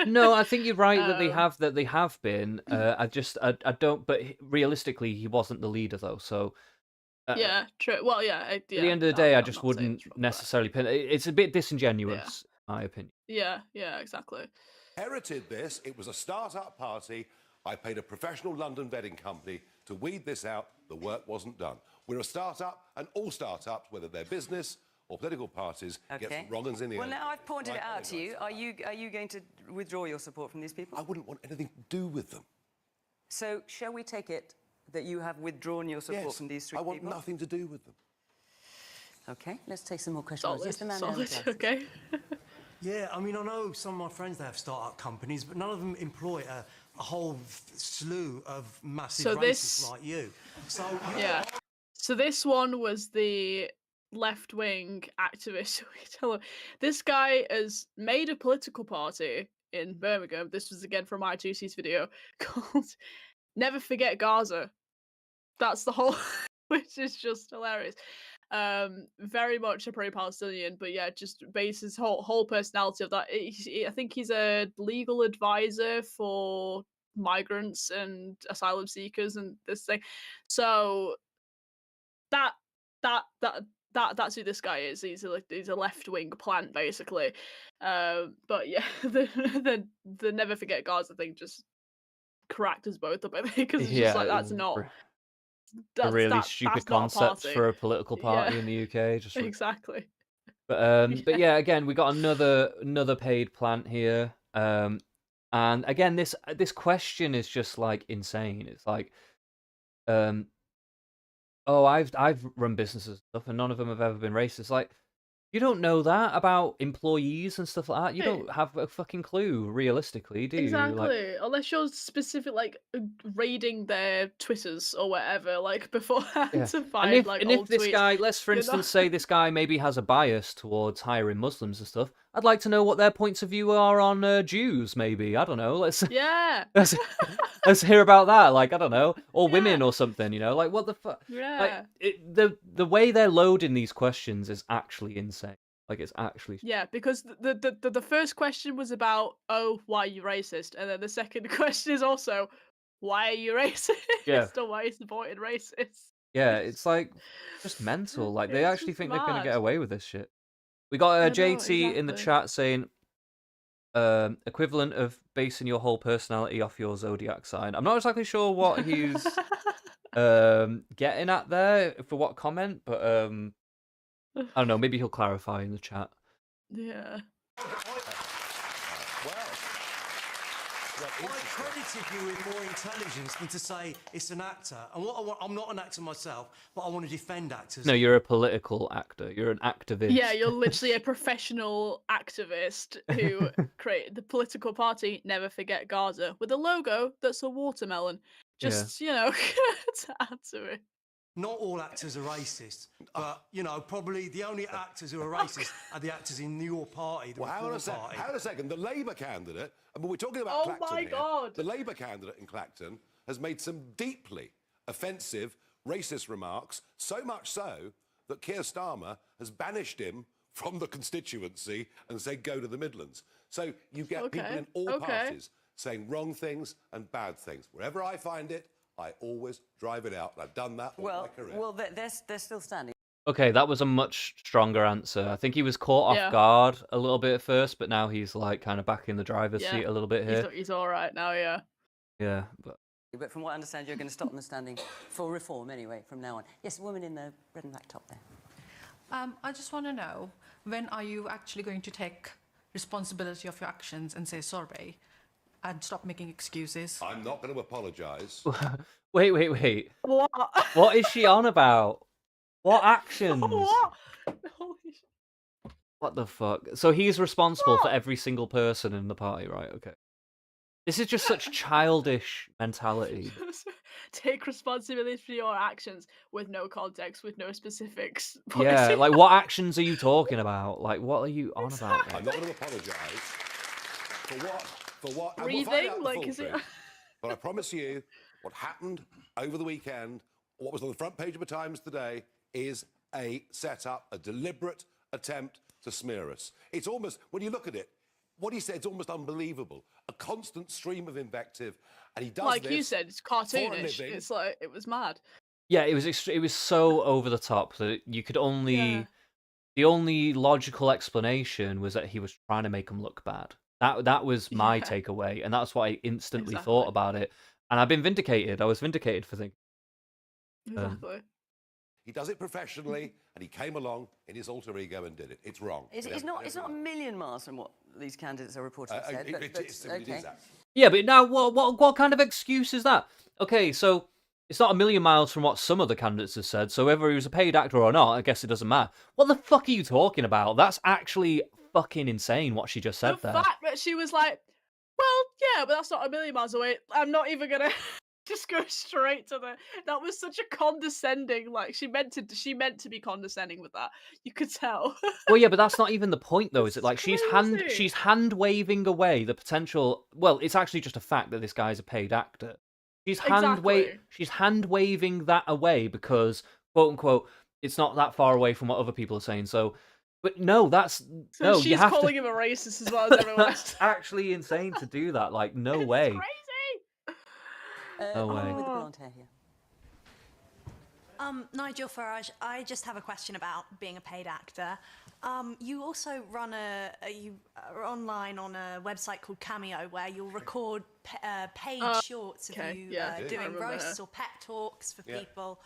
No, I think you're right that um, they have been. I don't. But realistically, he wasn't the leader though. So yeah, true. Well, yeah, at the yeah. end of the day, I I'm just not saying wouldn't it's wrong, but necessarily pin. It's a bit yeah, disingenuous, in my opinion. yeah, exactly. Inherited this. It was a start-up party. I paid a professional London vetting company to weed this out. The work wasn't done. We're a start-up, and all start-ups, whether they're business or political parties, get some wrong uns in the Well, end. now I've pointed it out to you. Are you going to withdraw your support from these people? I wouldn't want anything to do with them. So shall we take it that you have withdrawn your support from these three I want people? nothing to do with them. Okay, let's take some more questions. Yes, the man down the Solid. glasses. Okay. Yeah, I mean, I know some of my friends, they have start-up companies, but none of them employ a whole slew of massive So racists this- like you. So Yeah. So this one was the left-wing activist. This guy has made a political party in Birmingham. This was again from my 2C's video called "Never Forget Gaza." That's the whole, which is just hilarious. Very much a pro-Palestinian, but yeah, just bases whole personality of that. I think he's a legal advisor for migrants and asylum seekers and this thing. So that that that that's who this guy is. He's a left wing plant basically. But yeah, the Never Forget Gaza thing just cracked us both up, I think, because it's just like that's not a really that's stupid not a concept party. for a political party Yeah. in the UK. Just Exactly. but yeah, again, we got another paid plant here. And again, this question is just like insane. It's like, oh, I've run businesses and stuff, and none of them have ever been racist. Like, you don't know that about employees and stuff like that. You don't have a fucking clue, realistically, do you? Exactly. Like, Unless you're specific, like raiding their Twitters or whatever, like beforehand yeah. to And find if like and if old this tweets. guy, let's for you know? instance say this guy maybe has a bias towards hiring Muslims and stuff, I'd like to know what their points of view are on Jews. Maybe I don't know. Let's Yeah. let's hear about that. Like I don't know, or Yeah. women or something. You know, like what the fuck? Yeah. Like the way they're loading these questions is actually insane. Like it's actually Yeah, because the first question was about, oh, why are you racist? And then the second question is also, why are you racist? Yeah. Or why are you supporting racists? yeah. It's like just mental. Like they It's actually just think they're gonna mad. get away with this shit. We got I know, JT in the exactly. chat saying equivalent of basing your whole personality off your zodiac sign. I'm not exactly sure what he's getting at there for what comment, but I don't know, maybe he'll clarify in the chat. Yeah. I credited you with more intelligence than to say it's an actor. And what I want, I'm not an actor myself, but I want to defend actors. No, you're a political actor. You're an activist. Yeah, you're literally a professional activist who created the political party Never Forget Gaza with a logo that's a watermelon. Just, you know, to add to it. Not all actors are racist, but, you know, probably the only actors who are racist are the actors in your party, the Well, hang on Reform a Party. Hang on a second. The Labour candidate, I mean, we're talking about Oh Clacton my here. God. The Labour candidate in Clacton has made some deeply offensive, racist remarks, so much so that Keir Starmer has banished him from the constituency and said, go to the Midlands. So you get people in all parties saying wrong things and bad things. Wherever I find it, I always drive it out. And I've done that all my career. Well, they're still standing. Okay, that was a much stronger answer. I think he was caught off guard a little bit at first, but now he's like kind of back in the driver's seat a little bit here. He's all right now, yeah. Yeah, but But from what I understand, you're going to stop them standing for reform anyway from now on. Yes, a woman in the red and black top there. I just want to know, when are you actually going to take responsibility of your actions and say sorry and stop making excuses? I'm not going to apologise. wait. What? What is she on about? What actions? What? Holy shit. What the fuck? So he's responsible for every single person in the party, right? Okay. This is just such childish mentality. Take responsibility for your actions with no context, with no specifics. Yeah, like what actions are you talking about? Like what are you on about? I'm not going to apologise for what. And we'll find Breathing? out the Like, full is it? truth. But I promise you, what happened over the weekend what was on the front page of the Times today is a setup, a deliberate attempt to smear us. It's almost, when you look at it, what he said is almost unbelievable. A constant stream of invective, and he does Like this you said, it's for a cartoonish. living. It's like, it was mad. Yeah, it was so over the top that you could only the only logical explanation was that he was trying to make him look bad. That was my Yeah. takeaway, and that's what I instantly Exactly. thought about it. And I've been vindicated. I was vindicated for thinking. Exactly. He does it professionally, and he came along in his alter ego and did it. It's wrong. It's not a million miles from what these candidates are reporting said. It is Okay. Yeah, but now what kind of excuse is that? Okay, so it's not a million miles from what some other candidates have said, so whether he was a paid actor or not, I guess it doesn't matter. What the fuck are you talking about? That's actually fucking insane what she just said The there. fact that she was like, well, yeah, but that's not a million miles away. I'm not even gonna just go straight to the. That was such a condescending. Like she meant to be condescending with that. You could tell. Well, yeah, but that's not even the point, though, is it? Like It's crazy. she's hand waving away the potential. Well, it's actually just a fact that this guy's a paid actor. She's Exactly. she's hand waving that away because, quote unquote, it's not that far away from what other people are saying. So, but no, that's So no. she's You have calling to. him a racist as well as everyone That's else. actually insane to do that. Like, no It's way. crazy. No way. With the blonde hair here. Nigel Farrage, I just have a question about being a paid actor. You also run you are online on a website called Cameo where you'll record paid shorts of okay, you yeah, I doing remember roasts her. or pep talks for people.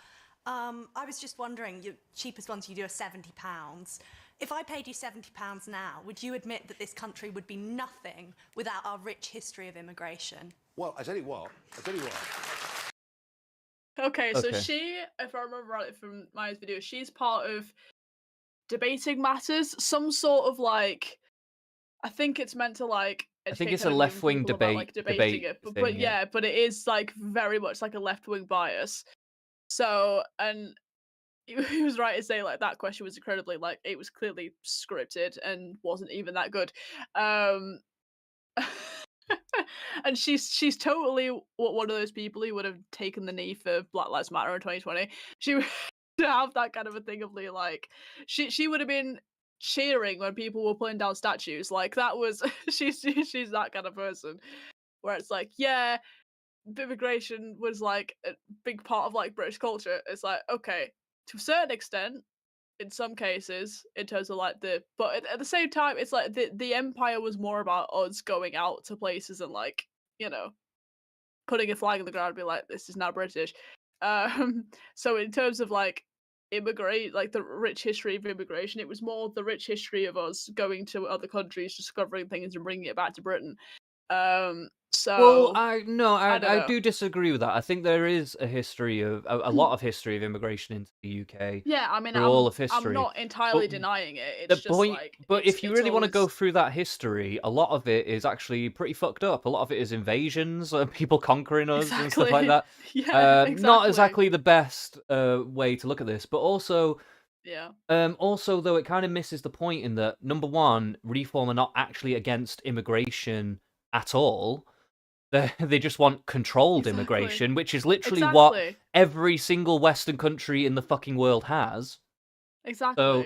I was just wondering, your cheapest ones you do are £70. If I paid you £70 now, would you admit that this country would be nothing without our rich history of immigration? Well, I tell you what. Okay, so Okay. she, if I remember right from Maya's video, she's part of Debating Matters, some sort of like, I think it's meant to like I think educate it's kind a of young left-wing people about, debate like debating it, thing, but yeah, but it is like very much like a left-wing bias. So, and he was right to say like that question was incredibly like it was clearly scripted and wasn't even that good. And she's totally one of those people who would have taken the knee for Black Lives Matter in 2020. She would have that kind of a thing of like she would have been cheering when people were pulling down statues. Like that was she's that kind of person where it's like, yeah, immigration was like a big part of like British culture. It's like, okay, to a certain extent, in some cases, in terms of like but at the same time, it's like the empire was more about us going out to places and like, you know, putting a flag in the ground and be like, this is now British. So in terms of like immigrate, like the rich history of immigration, it was more the rich history of us going to other countries, discovering things and bringing it back to Britain. Well, So I don't know. do disagree with that. I think there is a history of a lot of history of immigration into the UK Yeah, I mean, through all of I'm history. not entirely But denying it. the It's just point, like, but if you really want to go always- through that history, a lot of it is actually pretty fucked up. A lot of it is invasions, people conquering us and stuff like Exactly. that. Yeah, Not exactly. exactly the best way to look at this, but also. Yeah, Also, though, it kind of misses the point in that, number one, Reform are not actually against immigration at all. They just want controlled Exactly. immigration, which is literally what exactly, every single Western country in the fucking world has. exactly. So,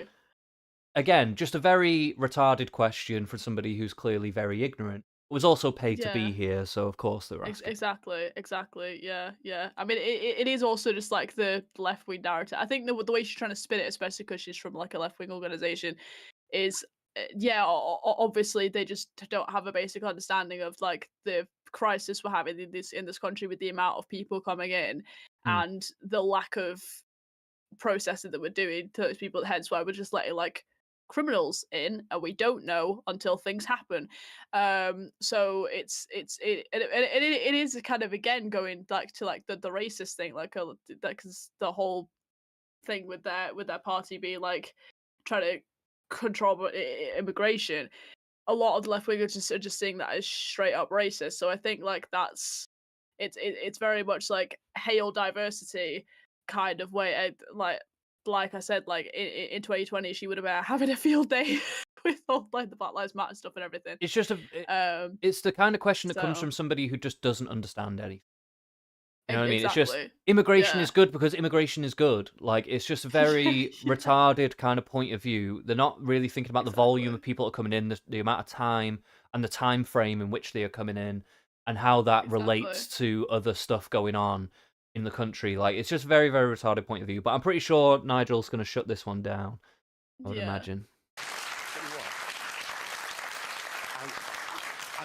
again, just a very retarded question for somebody who's clearly very ignorant. Was also paid to be Yeah. here, so of course they were asking. Exactly. Yeah. I mean, it is also just like the left wing narrative. I think the way she's trying to spin it, especially because she's from like a left wing organization, is yeah. Obviously, they just don't have a basic understanding of like the crisis we're having in this country with the amount of people coming in and the lack of processing that we're doing to those people. Hence why we're just letting like criminals in and we don't know until things happen. So it is kind of again going like to like the racist thing, like because the whole thing with their party being like trying to control immigration. A lot of the left wingers are just seeing that as straight up racist. So I think like that's it's very much like hail diversity kind of way. Like I said, like in 2020, she would have been having a field day with all like the Black Lives Matter stuff and everything. It's just it's the kind of question that comes So- from somebody who just doesn't understand anything. You know what I mean? It's just Exactly. immigration Yeah. is good because immigration is good. Like it's just a very Yeah. retarded kind of point of view. They're not really thinking about the volume Exactly. of people that are coming in, the amount of time and the time frame in which they are coming in, and how that relates to other stuff going on in the country. Like it's just very, very retarded point of view. But I'm pretty sure Nigel's going to shut this one down. I would Yeah. imagine. Tell you what.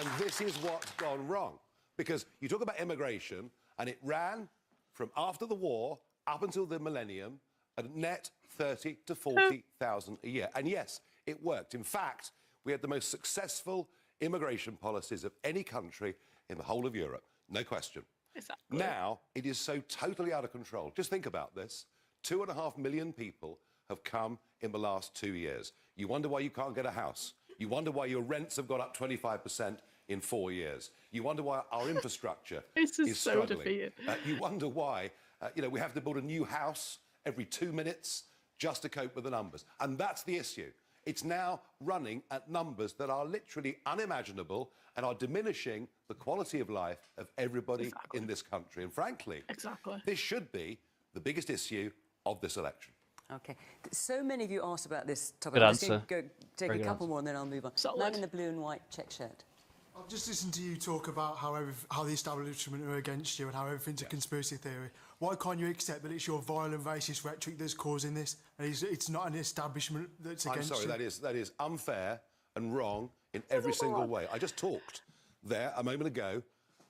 And this is what's gone wrong. Because you talk about immigration, and it ran from after the war up until the millennium at net 30 to 40,000 a year. And yes, it worked. In fact, we had the most successful immigration policies of any country in the whole of Europe. No question. Exactly. Now, it is so totally out of control. Just think about this. 2.5 million people have come in the last 2 years. You wonder why you can't get a house. You wonder why your rents have gone up 25% in 4 years. You wonder why our infrastructure This is so struggling. defeated. You wonder why we have to build a new house every 2 minutes just to cope with the numbers. And that's the issue. It's now running at numbers that are literally unimaginable and are diminishing the quality of life of everybody in this country. And frankly, this should be the biggest issue of this election. Okay. So many of you asked about this topic. Good I'm just answer. going to take Very a good couple answer. more and then I'll move on. Solid. Man in the blue and white check shirt. I've just listened to you talk about how the establishment are against you and how everything's a conspiracy theory. Why can't you accept that it's your violent, racist rhetoric that's causing this, and it's not an establishment that's against you? I'm sorry, that is unfair and wrong in every single way. I just talked there a moment ago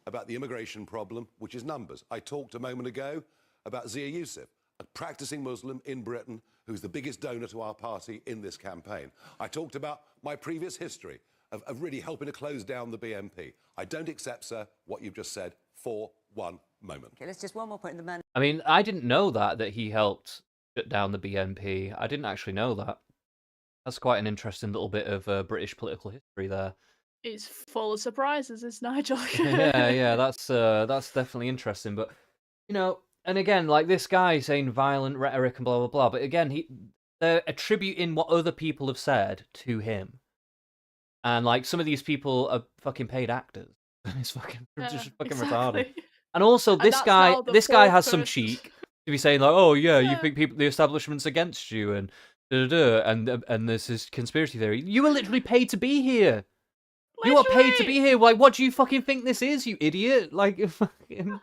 about the immigration problem, which is numbers. I talked a moment ago about Zia Youssef, a practicing Muslim in Britain who's the biggest donor to our party in this campaign. I talked about my previous history of really helping to close down the BNP. I don't accept, sir, what you've just said for one moment. Okay, let's just one more point. The man. I mean, I didn't know that he helped shut down the BNP. I didn't actually know that. That's quite an interesting little bit of British political history there. It's full of surprises, is Nigel. yeah, that's definitely interesting. But you know, and again, like this guy saying violent rhetoric and blah blah blah. But again, they're attributing what other people have said to him, and like some of these people are fucking paid actors. It's fucking just fucking retarded. And also, And this that's guy now the has fourth some person. cheek to be saying like, "Oh yeah, you think the establishment's against you," and and this is conspiracy theory. You were literally paid to be here. You are paid to be here. Like, what do you fucking think this is, you idiot? Like, fucking...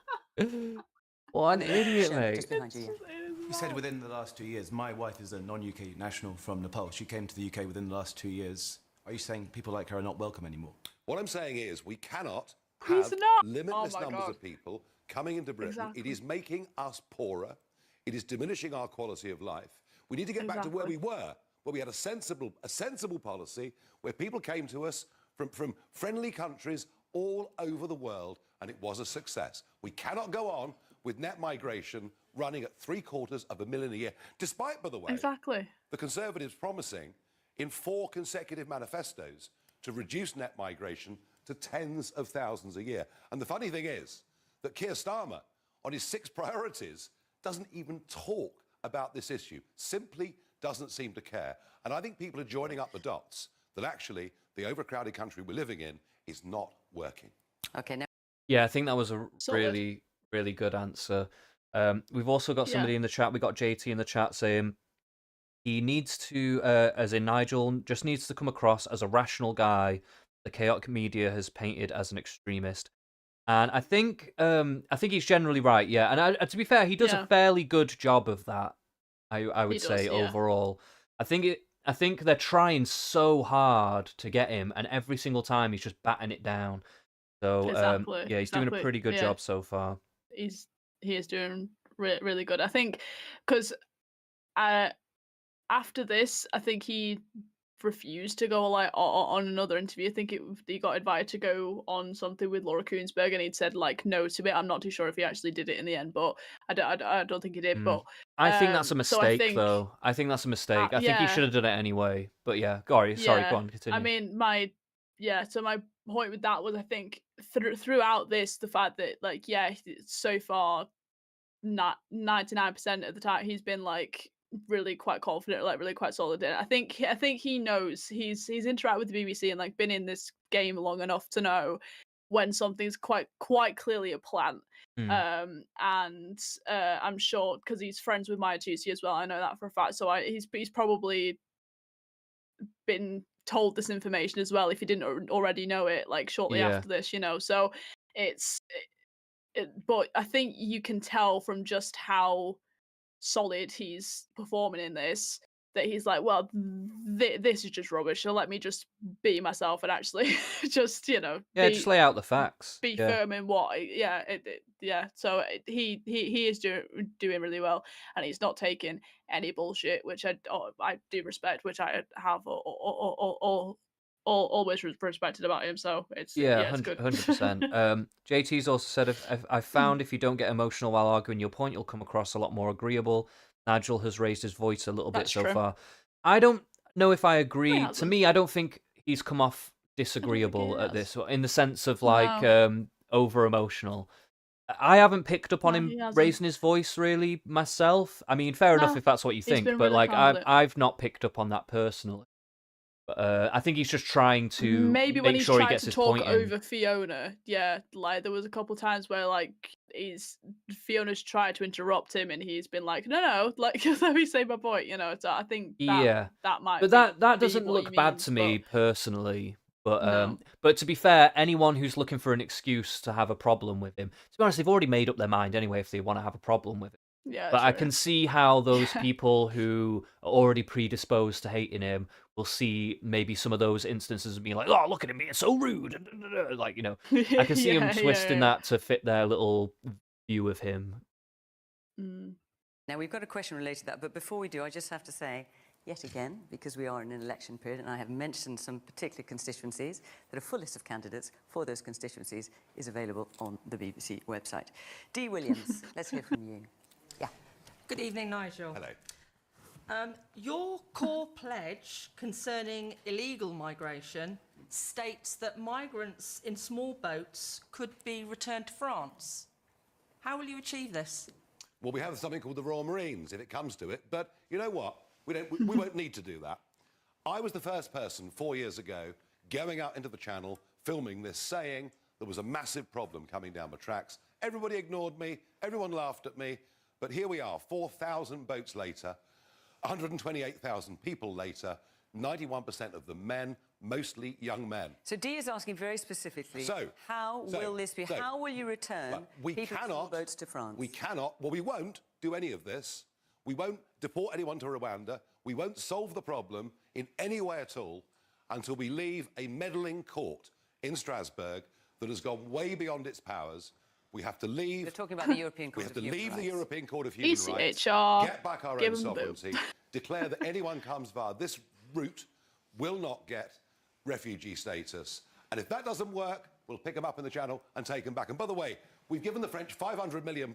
what an idiot, mate. Just behind you, yeah. You said within the last 2 years. My wife is a non-UK national from Nepal. She came to the UK within the last 2 years. Are you saying people like her are not welcome anymore? What I'm saying is we cannot He's have not. limitless Oh my numbers God. of people coming into Britain. Exactly. It is making us poorer. It is diminishing our quality of life. We need to get back to where we were, where we had a sensible policy, where people came to us from friendly countries all over the world, and it was a success. We cannot go on with net migration running at 750,000 a year, despite, by the way, the Conservatives promising in 4 consecutive manifestos to reduce net migration to tens of thousands a year. And the funny thing is that Keir Starmer, on his 6 priorities, doesn't even talk about this issue, simply doesn't seem to care. And I think people are joining up the dots that actually the overcrowded country we're living in is not working. Okay, now. Yeah, I think that was a really, really good answer. We've also got somebody in the chat. We got JT in the chat saying he needs to, as in Nigel, just needs to come across as a rational guy the chaotic media has painted as an extremist. And I think he's generally right. Yeah, and to be fair, he does a fairly good job of that. I would say overall. I think they're trying so hard to get him, and every single time he's just batting it down. So yeah, he's doing a pretty good job so far. He is doing really good. I think because after this, I think he refused to go like on another interview. I think he got invited to go on something with Laura Koonsberg, and he'd said like no to it. I'm not too sure if he actually did it in the end, but I don't think he did. But I think that's a mistake, though. I think that's a mistake. I think he should have done it anyway. But yeah, sorry, go on, continue. I mean, so my point with that was I think throughout this, the fact that like so far, not 99% of the time he's been like really quite confident, like really quite solid in it. I think he knows he's interacted with the BBC and like been in this game long enough to know when something's quite clearly a plant. Mm. And I'm sure because he's friends with Maya Tusi as well. I know that for a fact. So he's probably been told this information as well if he didn't already know it, like shortly Yeah. after this, So it's, but I think you can tell from just how solid he's performing in this that he's like, well, this is just rubbish. So let me just be myself and actually just Yeah, just be lay out the facts. be Yeah. firm in what yeah. So he is doing really well, and he's not taking any bullshit, which I do respect, which I have always respected about him. So it's Yeah, it's good. 100%. JT's also said, I found if you don't get emotional while arguing your point, you'll come across a lot more agreeable. Nigel has raised his voice a little bit That's so true. far. I don't know if I agree. To hasn't. me, I don't think he's come off he disagreeable at has. this, in the sense of like No. over emotional. I haven't picked up on No, him he hasn't. raising his voice really myself. I mean, fair enough No, if that's what you he's think, been but really like calm with it. I've not picked up on that personally. I think he's just trying to Maybe when make he's sure he tried gets to his talk point in. over Fiona, yeah, like there was a couple times where like Fiona's tried to interrupt him and he's been like, no, like let me say my point, So I think Yeah, that might but be that doesn't what he look bad means, to but me personally. no. But to be fair, anyone who's looking for an excuse to have a problem with him, to be honest, they've already made up their mind anyway if they want to have a problem with him. Yeah, But I true. can see how those Yeah. people who are already predisposed to hating him will see maybe some of those instances and be like, "Oh, look at him being so rude," like I can see him twisting yeah. that to fit their little view of him. Mm. Now, we've got a question related to that, but before we do, I just have to say, yet again, because we are in an election period, and I have mentioned some particular constituencies, that a full list of candidates for those constituencies is available on the BBC website. Dee Williams, let's hear from you. Yeah. Good evening, Nigel. Hello. Your core pledge concerning illegal migration states that migrants in small boats could be returned to France. How will you achieve this? Well, we have something called the Royal Marines, if it comes to it. But you know what? We won't need to do that. I was the first person 4 years ago going out into the Channel, filming this, saying there was a massive problem coming down the tracks. Everybody ignored me. Everyone laughed at me. But here we are, 4,000 boats later, 128,000 people later, 91% of them men, mostly young men. So Dee is asking very specifically, So, how will this be? How will you return people from boats to France? We cannot. Well, we won't do any of this. We won't deport anyone to Rwanda. We won't solve the problem in any way at all until we leave a meddling court in Strasbourg that has gone way beyond its powers. We have to leave. You're talking about the European Court We have to of Human leave the Rights. European Court of Human Rights. ECHR, Get back our give own 'em the boot. sovereignty. Declare that anyone comes via this route will not get refugee status. And if that doesn't work, we'll pick them up in the Channel and take them back. And by the way, we've given the French £500 million.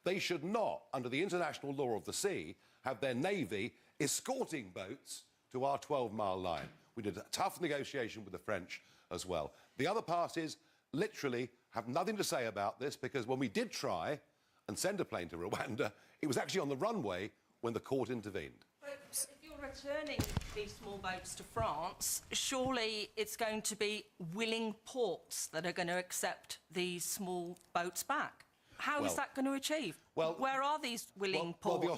They should not, under the international law of the sea, have their navy escorting boats to our 12-mile line. We did a tough negotiation with the French as well. The other parties literally have nothing to say about this, because when we did try and send a plane to Rwanda, it was actually on the runway when the court intervened. But if you're returning these small boats to France, surely it's going to be willing ports that are going to accept these small boats back. How is that going to achieve? Well, where are these willing ports? Well,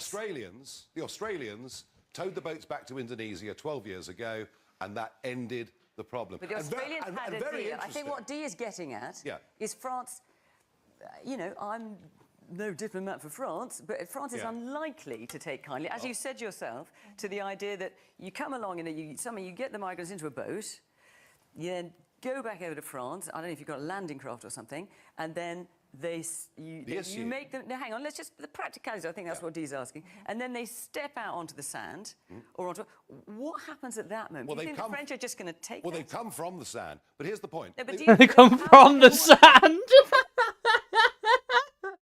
the Australians towed the boats back to Indonesia 12 years ago, and that ended the problem. But the Australians had a deal. I think what Dee is getting at is France, I'm no diplomat for France, but France is unlikely to take kindly, as you said yourself, to the idea that you come along and you get the migrants into a boat, you then go back over to France, I don't know if you've got a landing craft or something, and then you make them. No, hang on. Let's just the practicalities. I think that's what Dee's asking. And then they step out onto the sand, or onto. What happens at that moment? Well, do you think the French are just going to take? Well, they've come from the sand. But here's the point. No, but They come from the sand.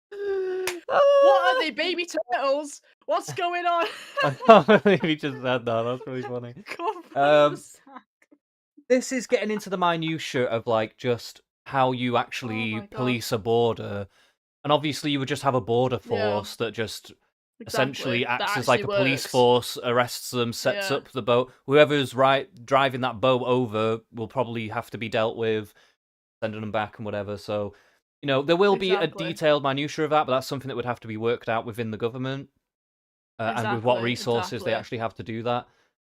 What are they, baby turtles? What's going on? I can't believe he just said that. That's really funny. Come from the sand. This is getting into the minutiae of like just how you actually police a border, and obviously you would just have a border force that just essentially acts as like a police force, arrests them, sets up the boat. Whoever's driving that boat over will probably have to be dealt with. sending them back and whatever. So, you know, there will be a Exactly. detailed minutiae of that, but that's something that would have to be worked out within the government, and with what Exactly, resources they exactly. actually have to do that.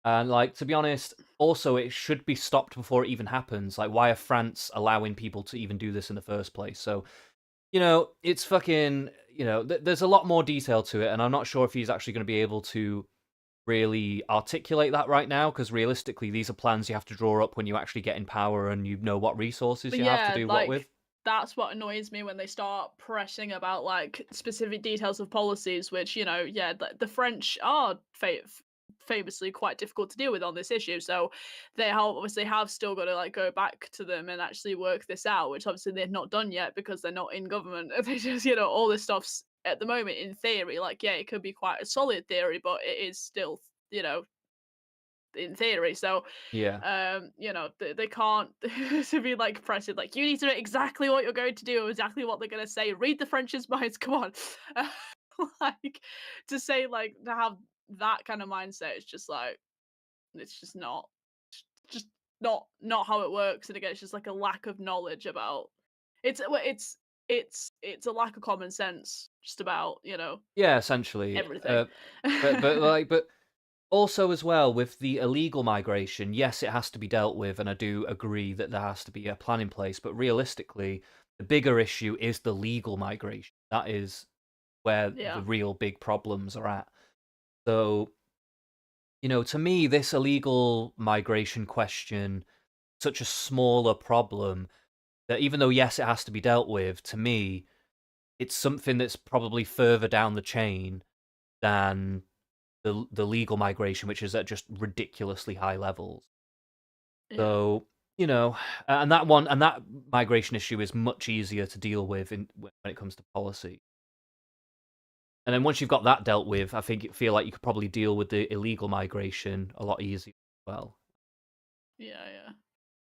And like, to be honest, also it should be stopped before it even happens. Like, why are France allowing people to even do this in the first place? So, you know, it's fucking, you know, there's a lot more detail to it, and I'm not sure if he's actually going to be able to really articulate that right now, because realistically, these are plans you have to draw up when you actually get in power and you know what resources But you have to do what with. that's what annoys me when they start pressing about like specific details of policies, which, you know, yeah, the French are famously quite difficult to deal with on this issue. So they obviously have still got to like go back to them and actually work this out, which obviously they've not done yet because they're not in government. They just, you know, all this stuff's at the moment in theory, like, yeah, it could be quite a solid theory, but it is still, you know, in theory. So Yeah. you know, they can't to be like pressing like you need to know exactly what you're going to do, exactly what they're going to say. Read the French's minds. Come on, like to say like to have that kind of mindset. It's just like it's just not how it works. And again, it's just like a lack of knowledge about it's a lack of common sense just about, you know, Yeah, essentially. everything. But also as well with the illegal migration, yes, it has to be dealt with, and I do agree that there has to be a plan in place. But realistically, the bigger issue is the legal migration. That is where Yeah. the real big problems are at. So, you know, to me, this illegal migration question, such a smaller problem that even though yes, it has to be dealt with, to me, it's something that's probably further down the chain than the legal migration, which is at just ridiculously high levels. Yeah. So, you know, and that migration issue is much easier to deal with when it comes to policy. And then once you've got that dealt with, I feel like you could probably deal with the illegal migration a lot easier as well. Yeah.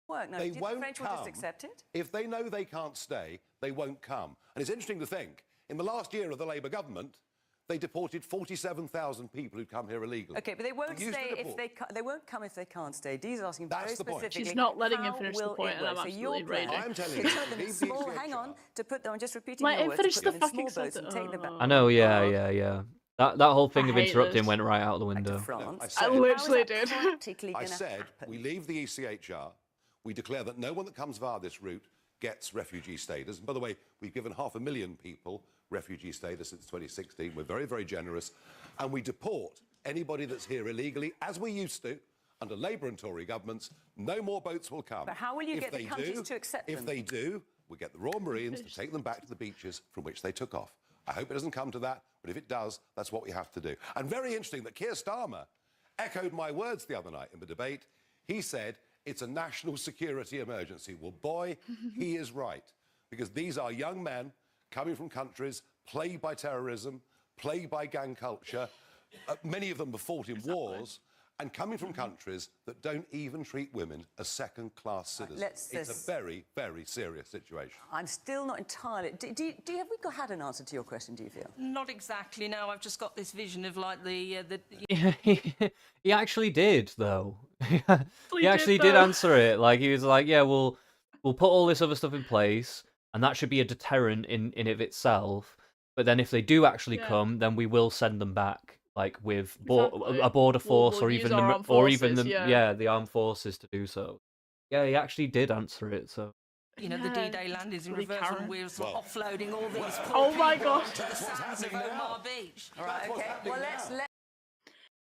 Work. No, They the won't French will come. just accept it. If they know they can't stay, they won't come. And it's interesting to think, in the last year of the Labour government, they deported 47,000 people who'd come here illegally. Okay, but they won't Use the stay if deport. they won't come if they can't stay. Dee's asking That's very the point. specifically. She's not letting him how finish the will point, it and I'm work? So absolutely your plan raging. I'm telling to you, turn them in leave the small. Hang on, ECHR. to put them. I'm just repeating Let your him words. finish To put the them in fucking small boats and sentence. take them back. I know, yeah, Oh. yeah. That whole thing I of hate interrupting this. went right out the Back to window. France. I I said- literally How is did. that practically I gonna said happen? we leave the ECHR, we declare that no one that comes via this route gets refugee status. And by the way, we've given 500,000 people refugee status since 2016. We're very, very generous. And we deport anybody that's here illegally, as we used to, under Labour and Tory governments. No more boats will come. But how will you If get the they countries do- to accept If them? they do, we get the Royal Marines to take them back to the beaches from which they took off. I hope it doesn't come to that, but if it does, that's what we have to do. And very interesting that Keir Starmer echoed my words the other night in the debate. He said, it's a national security emergency. Well, boy, he is right. Because these are young men coming from countries plagued by terrorism, plagued by gang culture. Many of them have fought in wars. And coming from countries that don't even treat women as second-class citizens. It's a very, very serious situation. I'm still not entirely. Have we had an answer to your question? Do you feel? Not exactly. No, I've just got this vision of like the He actually did, though. He He actually did, did though. answer it. Like, he was like, yeah, we'll put all this other stuff in place, and that should be a deterrent in of itself. But then if they do actually Yeah. come, then we will send them back, like with Exactly. a border force, We'll or use even our the armed or even the forces, the armed forces to do so. Yeah, he actually did answer it. So you know, the Yeah, D-Day landings in bloody reverse on Karen. wheels, Well- offloading all these poor Oh my people God. to the sands of Omar Beach. All right. Okay. Well, let's.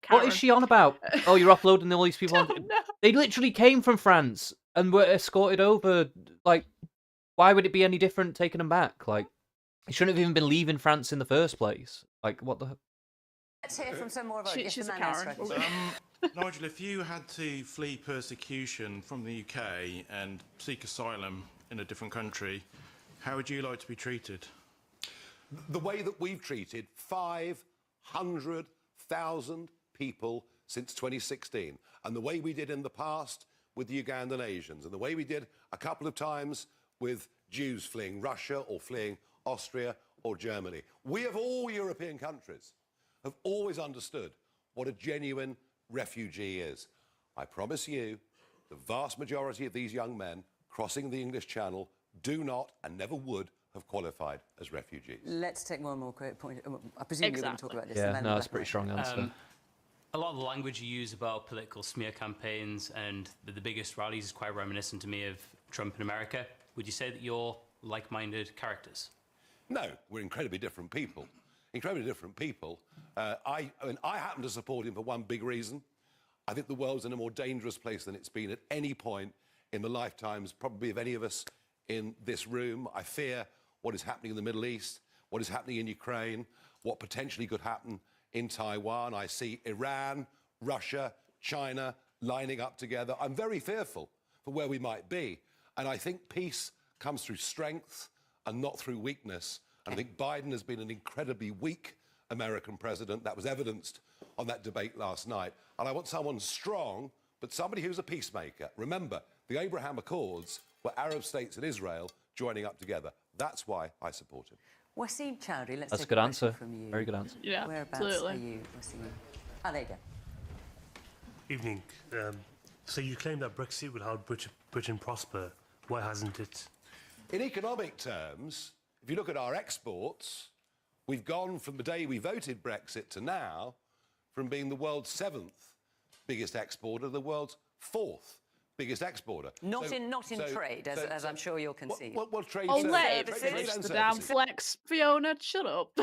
what is she on about? Oh, you're offloading all these people. Oh, no. They literally came from France and were escorted over. Like, why would it be any different taking them back? Like, they shouldn't have even been leaving France in the first place. Like, what the? Let's hear from some more of our. Yes, She's the a man has Karen. spoken. Nigel, if you had to flee persecution from the UK and seek asylum in a different country, how would you like to be treated? The way that we've treated 500,000 people since 2016, and the way we did in the past with the Ugandan Asians, and the way we did a couple of times with Jews fleeing Russia or fleeing Austria or Germany. We of all European countries have always understood what a genuine refugee is. I promise you, the vast majority of these young men crossing the English Channel do not and never would have qualified as refugees. Let's take one more quick point. I presume you're going to talk about this. Yeah, no, that's a pretty strong answer. A lot of the language you use about political smear campaigns and the biggest rallies is quite reminiscent to me of Trump in America. Would you say that you're like-minded characters? No, we're incredibly different people. Incredibly different people. I happen to support him for one big reason. I think the world's in a more dangerous place than it's been at any point in the lifetimes, probably of any of us in this room. I fear what is happening in the Middle East, what is happening in Ukraine, what potentially could happen in Taiwan. I see Iran, Russia, China lining up together. I'm very fearful for where we might be. And I think peace comes through strength and not through weakness. And I think Biden has been an incredibly weak American president. That was evidenced on that debate last night. And I want someone strong, but somebody who's a peacemaker. Remember, the Abraham Accords were Arab states and Israel joining up together. That's why I support him. Wasim Chowdhury, let's That's a take good question answer. from you. Very good answer. Yeah, Whereabouts absolutely. are you, Wasim? Ah, there you go. Evening. So you claim that Brexit will help Britain prosper. Why hasn't it? In economic terms, if you look at our exports, we've gone from the day we voted Brexit to now from being the world's 7th biggest exporter to the world's 4th biggest exporter. Not in trade, as I'm sure you'll concede. Well, trade Oh, services. it's the damn flex, Fiona. Shut up.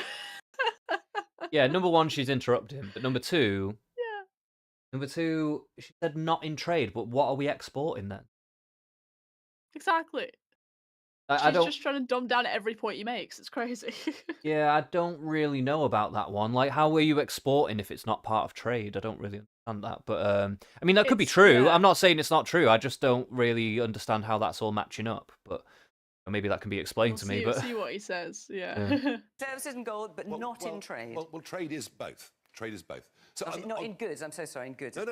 Yeah, number one, she's interrupting, but number two, she said not in trade. But what are we exporting then? Exactly. I She's don't. just trying to dumb down every point he makes. It's crazy. Yeah, I don't really know about that one. Like, how are you exporting if it's not part of trade? I don't really understand that. But I mean, that could be true. Yeah. I'm not saying it's not true. I just don't really understand how that's all matching up. But maybe that can be explained to me. But See what he says. Yeah. Services and gold, but not in trade. Well, trade is both. Trade is both. So Not in goods. I'm so sorry, in goods. No.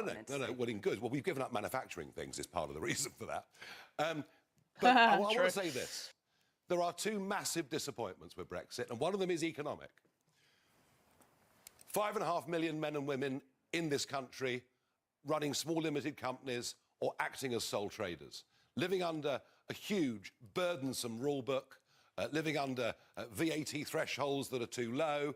Well, in goods. Well, we've given up manufacturing things is part of the reason for that. But I want to say this. There are two massive disappointments with Brexit, and one of them is economic. 5.5 million men and women in this country running small limited companies or acting as sole traders, living under a huge, burdensome rule book, living under VAT thresholds that are too low,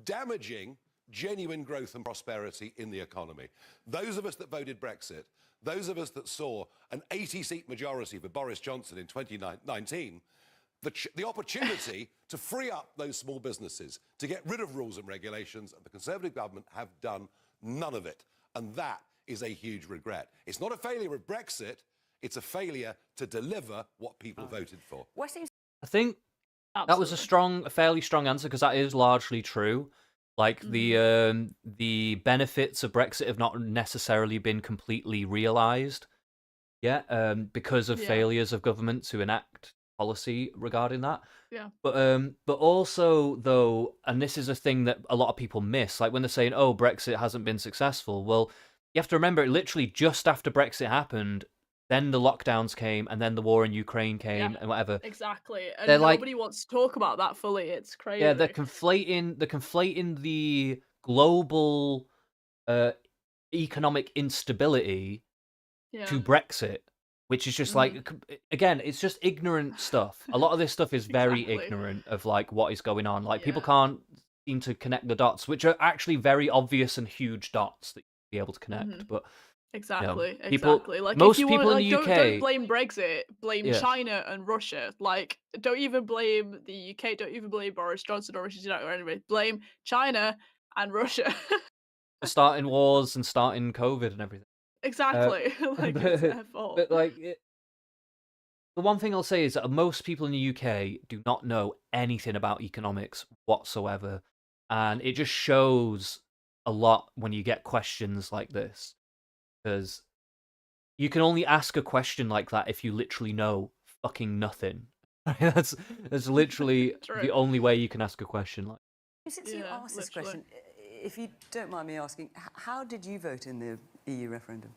damaging genuine growth and prosperity in the economy. Those of us that voted Brexit, those of us that saw an 80-seat majority for Boris Johnson in 2019, the opportunity to free up those small businesses, to get rid of rules and regulations, and the Conservative government have done none of it. And that is a huge regret. It's not a failure of Brexit, it's a failure to deliver what people voted for. I think that was a fairly strong answer because that is largely true. Like the benefits of Brexit have not necessarily been completely realised yet because of failures of government to enact policy regarding that. Yeah. But also though, and this is a thing that a lot of people miss, like when they're saying, "Oh, Brexit hasn't been successful." Well, you have to remember, literally just after Brexit happened, then the lockdowns came, and then the war in Ukraine came, and whatever. Exactly. And They're nobody wants to talk about that fully. It's crazy. Yeah, they're conflating the global economic instability to Brexit, which is just like, again, it's just ignorant stuff. A lot of this stuff is very ignorant of like what is going on. Like people can't seem to connect the dots, which are actually very obvious and huge dots that you'll be able to connect. But exactly. Like most if you people want, in the UK don't blame Brexit, blame China and Russia. Like, don't even blame the UK, don't even blame Boris Johnson or Rishi Sunak or anybody. Blame China and Russia. for starting wars and starting COVID and everything. Exactly. Like it's their fault. But like, the one thing I'll say is that most people in the UK do not know anything about economics whatsoever, and it just shows a lot when you get questions like this, because you can only ask a question like that if you literally know fucking nothing. That's literally the only way you can ask a question like. Since you asked this question, if you don't mind me asking, how did you vote in the EU referendum?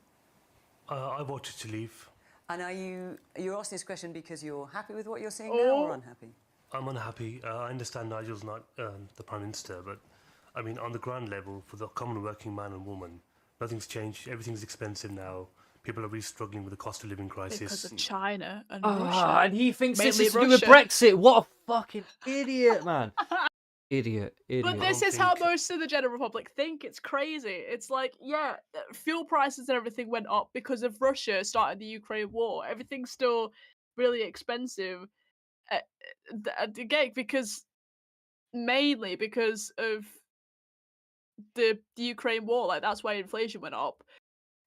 I voted to leave. And you're asking this question because you're happy with what you're seeing now or unhappy? I'm unhappy. I understand Nigel's not the Prime Minister, but I mean, on the ground level, for the common working man and woman, nothing's changed. Everything's expensive now. people are really struggling with the cost of living crisis. Because of China and Ah, Russia. and he thinks this Mainly is to do with Russia. Brexit. What a fucking idiot, man. Idiot. But this is how most of the general public think. It's crazy. It's like, yeah, fuel prices and everything went up because of Russia starting the Ukraine war. Everything's still really expensive. Again, mainly because of the Ukraine war. Like, that's why inflation went up.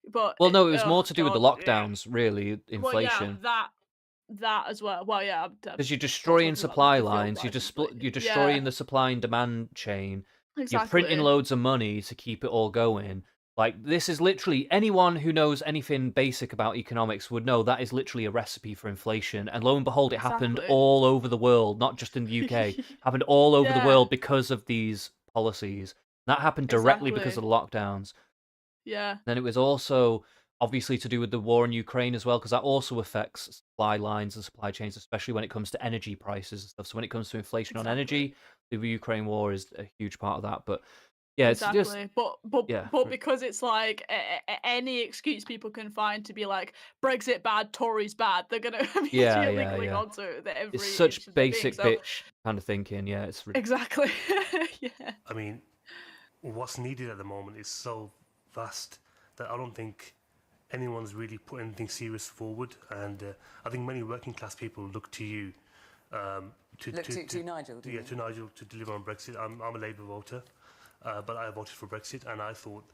But Well, no, it was more oh, to do with the God, lockdowns, really, Well, yeah, inflation. that as well. Well, yeah, Because you're not destroying talking about supply the fuel lines, prices, you're but destroying yeah, the supply and demand chain. You're printing exactly. loads of money to keep it all going. Like, this is literally, anyone who knows anything basic about economics would know that is literally a recipe for inflation. And lo and behold, it happened Exactly. all over the world, not just in the UK. Happened all over the Yeah. world because of these policies. That happened directly because of the Exactly. lockdowns. Yeah. Then it was also obviously to do with the war in Ukraine as well, because that also affects supply lines and supply chains, especially when it comes to energy prices and stuff. So when it comes to inflation on energy, the Ukraine war is a huge part of that. But yeah, it's just Exactly. But yeah. because it's like any excuse people can find to be like Brexit bad, Tories bad, they're gonna immediately click onto the every It's such inch of their being. basic So bitch kind of thinking. Yeah, it's exactly. Yeah. I mean, what's needed at the moment is so vast that I don't think anyone's really put anything serious forward. And I think many working class people look to you to Nigel. Yeah, to Nigel to deliver on Brexit. I'm a Labour voter, but I voted for Brexit, and I thought,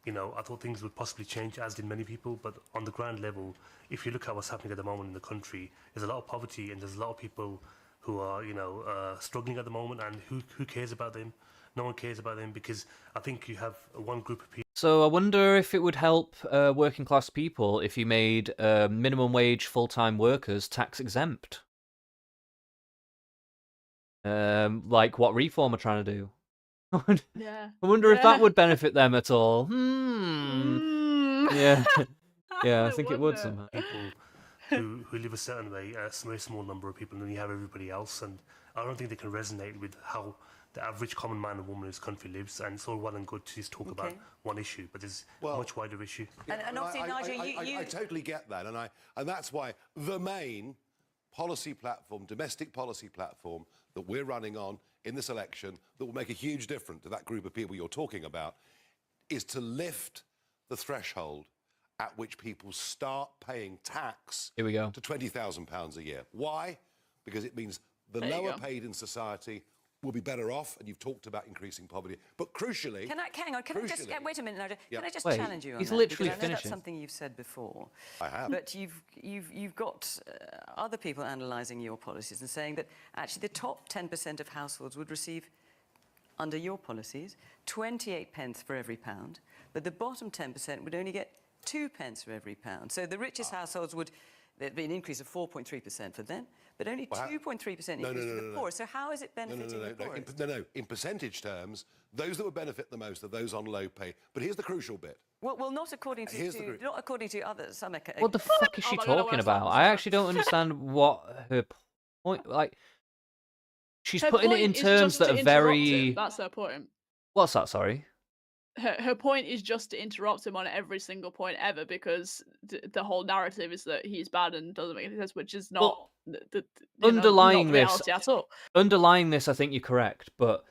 I thought things would possibly change, as did many people. But on the ground level, if you look at what's happening at the moment in the country, there's a lot of poverty, and there's a lot of people who are, struggling at the moment, and who cares about them? No one cares about them, because I think you have one group of people. So I wonder if it would help working class people if you made minimum wage full-time workers tax exempt. Like what Reform are trying to do. Yeah. I wonder if that Yeah. would benefit them at all. Yeah. Yeah, I think it would somehow. People who live a certain way, a very small number of people, and then you have everybody else. And I don't think they can resonate with how the average common man and woman in this country lives. And it's all well and good to just talk about one issue, but there's a much wider issue. And obviously, Nigel, I totally get that, and that's why the main policy platform, domestic policy platform that we're running on in this election, that will make a huge difference to that group of people you're talking about, is to lift the threshold at which people start paying tax Here we go. to £20,000 a year. Why? Because it means the lower paid in society will be better off, and you've talked about increasing poverty. But crucially... Can I just... wait a minute, Nigel. Yeah. Can I just Wait, challenge you on he's that? literally Because I know that's finishing. something you've said before. I have. But you've got other people analysing your policies and saying that actually the top 10% of households would receive, under your policies, 28 pence for every pound, but the bottom 10% would only get 2 pence for every pound. So the richest households would... There'd be an increase of 4.3% for them, but only 2.3% increase for the poor. So how is it benefiting the poorest? No. In percentage terms, those that would benefit the most are those on low pay. But here's the crucial bit. Well, not according to some. What the fuck is she talking about? I actually don't understand what her point. Like, she's Her putting it point in is terms just that to are interrupt very. him. That's her point. What's that? Sorry. Her point is just to interrupt him on every single point ever, because the whole narrative is that he's bad and doesn't make any sense, which is not Underlying not the this, reality at all. Underlying this, I think you're correct. But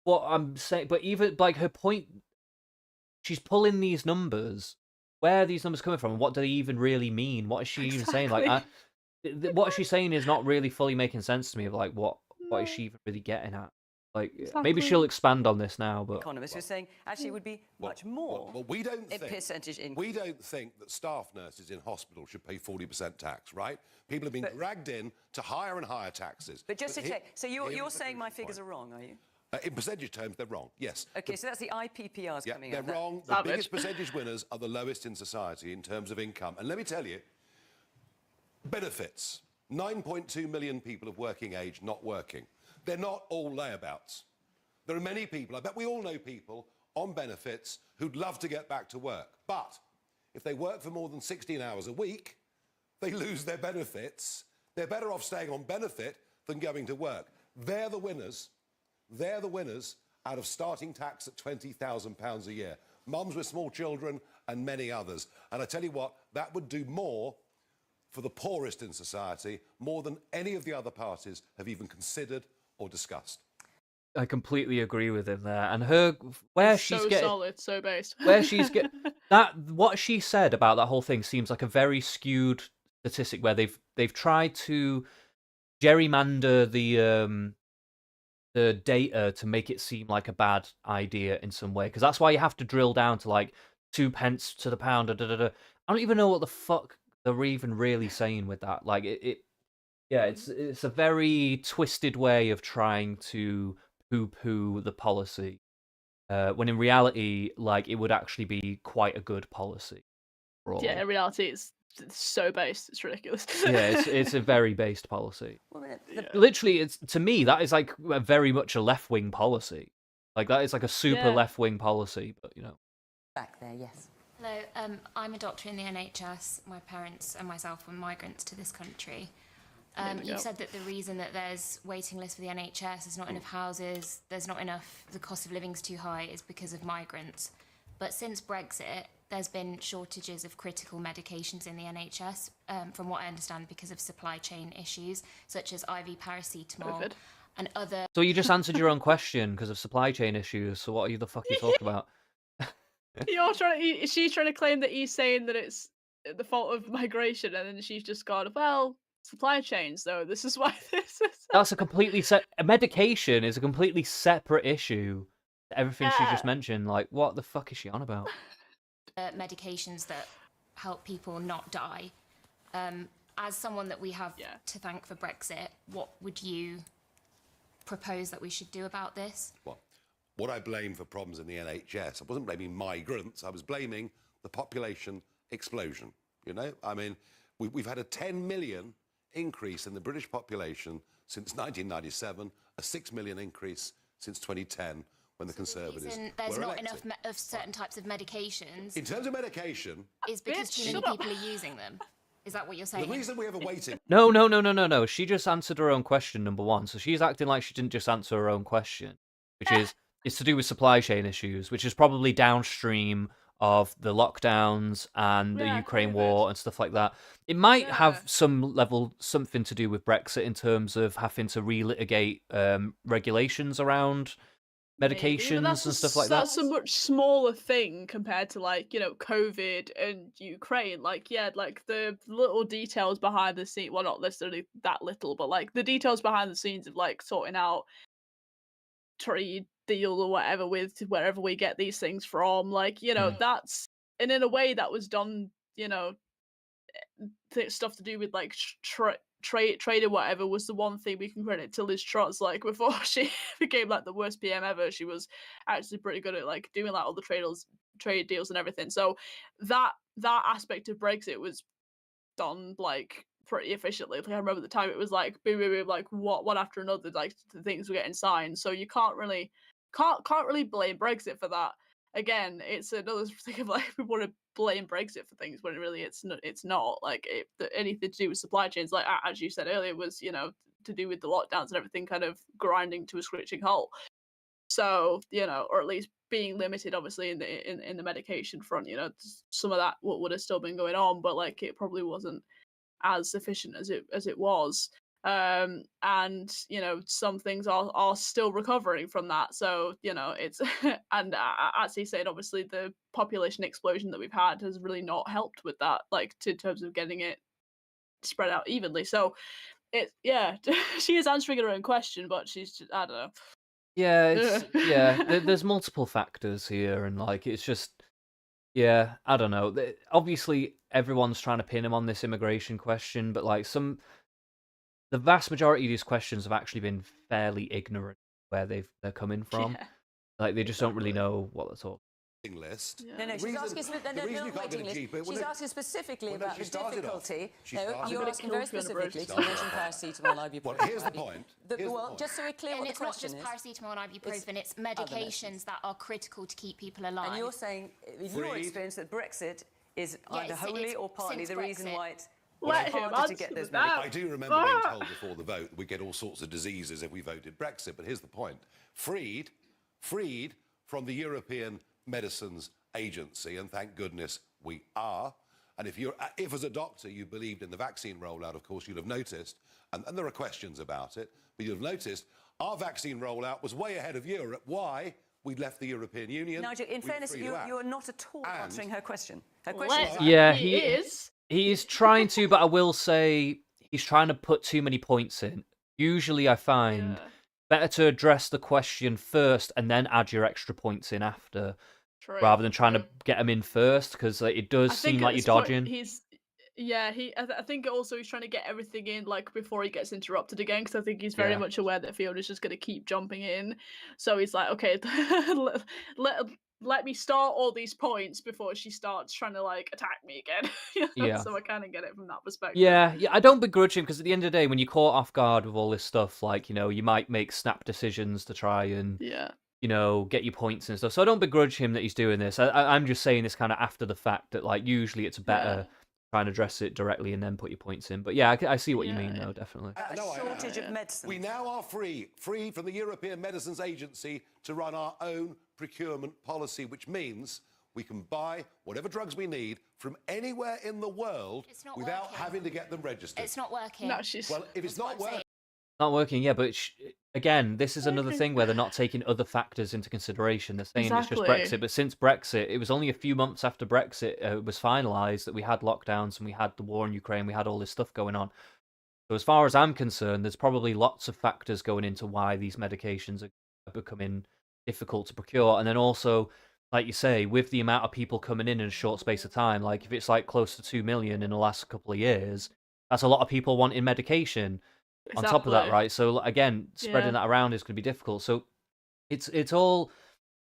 what I'm saying, but even like her point, she's pulling these numbers. Where are these numbers coming from? What do they even really mean? What is she even saying? Like, what she's saying is not really fully making sense to me. Of like, what is she even really getting at? Like, maybe she'll expand on this now, but economists are saying actually it would be much more. Well, we don't think percentage increase. We don't think that staff nurses in hospital should pay 40% tax, right? People have been dragged in to higher and higher taxes. But just to check, so you're saying my figures are wrong, are you? In percentage terms, they're wrong, yes. Okay, so that's the IPPRs coming they're up. wrong. The biggest percentage winners are the lowest in society in terms of income. And let me tell you, benefits. 9.2 million people of working age not working. They're not all layabouts. There are many people, I bet we all know people, on benefits who'd love to get back to work. But if they work for more than 16 hours a week, they lose their benefits. They're better off staying on benefit than going to work. They're the winners. They're the winners. out of starting tax at £20,000 a year. Mums with small children and many others. And I tell you what, that would do more for the poorest in society, more than any of the other parties have even considered or discussed. I completely agree with him there. And her, where It's she's so getting, solid, so based. where she's get that, what she said about that whole thing seems like a very skewed statistic where they've tried to gerrymander the data to make it seem like a bad idea in some way, because that's why you have to drill down to like 2 pence to the pound. I don't even know what the fuck they're even really saying with that. Like yeah, it's a very twisted way of trying to poo-poo the policy, when in reality, like, it would actually be quite a good policy. Yeah, in reality, it's so based. It's ridiculous. Yeah, it's a very based policy. Well, Literally, it's, to me, that is like very much a left-wing policy. Like, that is like a super Yeah. left-wing policy, but back there, yes. Hello, I'm a doctor in the NHS. My parents and myself were migrants to this country. You've said that the reason that there's waiting lists for the NHS, there's not enough houses, there's not enough, the cost of living's too high, is because of migrants. But since Brexit, there's been shortages of critical medications in the NHS, from what I understand, because of supply chain issues, such as IV paracetamol COVID. and other... So you just answered your own question because of supply chain issues, so what are you the fuck you talking about? She's trying to claim that he's saying that it's the fault of migration, and then she's just gone, well, supply chains, though. This is why this is. That's a completely a medication is a completely separate issue to everything she just mentioned. Like, what the fuck is she on about? medications that help people not die. As someone that we have to thank for Brexit, what would you propose that we should do about this? What I blame for problems in the NHS, I wasn't blaming migrants, I was blaming the population explosion. You know, I mean, we've had a 10 million increase in the British population since 1997, a 6 million increase since 2010 when the Conservatives There's were not elected. enough of certain types of medications. In terms of medication, is because too many people are using them. Is that what you're saying? the reason we have a waiting... No. She just answered her own question, number one. So she's acting like she didn't just answer her own question, which is it's to do with supply chain issues, which is probably downstream of the lockdowns and the Ukraine war and stuff like that. It might have something to do with Brexit in terms of having to relitigate regulations around medications and stuff like that. That's a much smaller thing compared to, like, you know, COVID and Ukraine. Like, yeah, like the little details behind the scene, well, not necessarily that little, but like the details behind the scenes of like sorting out trade deal or whatever with wherever we get these things from, like, you know, that's, and in a way that was done, you know, stuff to do with like trade or whatever was the one thing we can credit to Liz Truss. Like, before she became like the worst PM ever, she was actually pretty good at like doing like all the trade deals and everything. So that aspect of Brexit was done like pretty efficiently. Like, I remember at the time it was like boom, boom, boom, like one after another, like the things were getting signed. So you can't really blame Brexit for that. Again, it's another thing of like people want to blame Brexit for things when really it's not like anything to do with supply chains. Like, as you said earlier, was, you know, to do with the lockdowns and everything kind of grinding to a screeching halt. So, you know, or at least being limited, obviously, in the medication front. You know, some of that would have still been going on, but like it probably wasn't as efficient as it was. And you know, some things are still recovering from that. So, you know, it's and as he said, obviously the population explosion that we've had has really not helped with that, like in terms of getting it spread out evenly. So it she is answering her own question, but she's just, I don't know. There's multiple factors here, and like it's just I don't know. Obviously everyone's trying to pin him on this immigration question, but like the vast majority of these questions have actually been fairly ignorant where they're coming from. Like, they just don't really know what they're talking. List. No, she's asking She's asking specifically about the difficulty. No, you're asking very specifically to mention paracetamol and ibuprofen. Well, here's the point. Just so we're clear what the question is. And it's not just paracetamol and ibuprofen, it's medications that are critical to keep people alive. And you're saying, in your experience, that Brexit is either wholly or partly the reason why it's harder to get those medications. I do remember being told before the vote we get all sorts of diseases if we voted Brexit, but here's the point. Freed freed from the European Medicines Agency, and thank goodness we are. And if as a doctor you believed in the vaccine rollout, of course, you'd have noticed, and there are questions about it, but you'd have noticed our vaccine rollout was way ahead of Europe. Why? We'd left the European Union. Nigel, in fairness, you're not at all answering her question. Her Well, question Yeah, he is. He's trying to, but I will say he's trying to put too many points in. Usually I find better to address the question first and then add your extra points in after, rather than trying to get them in first, because it does seem like you're dodging. I think also he's trying to get everything in like before he gets interrupted again, because I think he's very much aware that Fiona's just going to keep jumping in. So he's like, okay, let me start all these points before she starts trying to like attack me again. So I kind of get it from that perspective. Yeah, I don't begrudge him, because at the end of the day, when you're caught off guard with all this stuff, like, you might make snap decisions to try and get your points and stuff. So I don't begrudge him that he's doing this. I'm just saying this kind of after the fact, that like usually it's better try and address it directly and then put your points in. But yeah, I see what you mean, though, definitely. Shortage of medicine. We now are free from the European Medicines Agency to run our own procurement policy, which means we can buy whatever drugs we need from anywhere in the world without having to get them registered. It's not working. No, she's... Well, if it's not working... Not working, yeah, but again, this is another thing where they're not taking other factors into consideration. They're saying it's just Brexit, but since Brexit, it was only a few months after Brexit was finalised that we had lockdowns and we had the war in Ukraine, we had all this stuff going on. So as far as I'm concerned, there's probably lots of factors going into why these medications are becoming difficult to procure. And then also, like you say, with the amount of people coming in a short space of time, like if it's like close to 2 million in the last couple of years, that's a lot of people wanting medication. On top of that, right? So again, spreading that around is going to be difficult. So it's all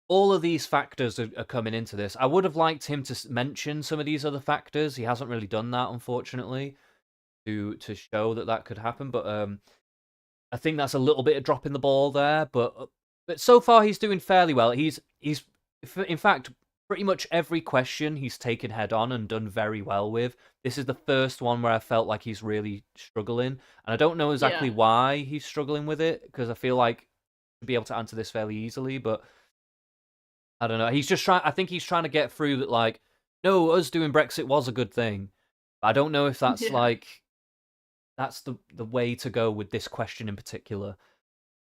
of these factors are coming into this. I would have liked him to mention some of these other factors. He hasn't really done that, unfortunately, to show that could happen. But I think that's a little bit of dropping the ball there. But so far he's doing fairly well. He's in fact pretty much every question he's taken head on and done very well with. This is the first one where I felt like he's really struggling. And I don't know exactly why he's struggling with it, because I feel like he'd be able to answer this fairly easily, but I don't know. I think he's trying to get through that, like, no, us doing Brexit was a good thing. But I don't know if that's that's the way to go with this question in particular.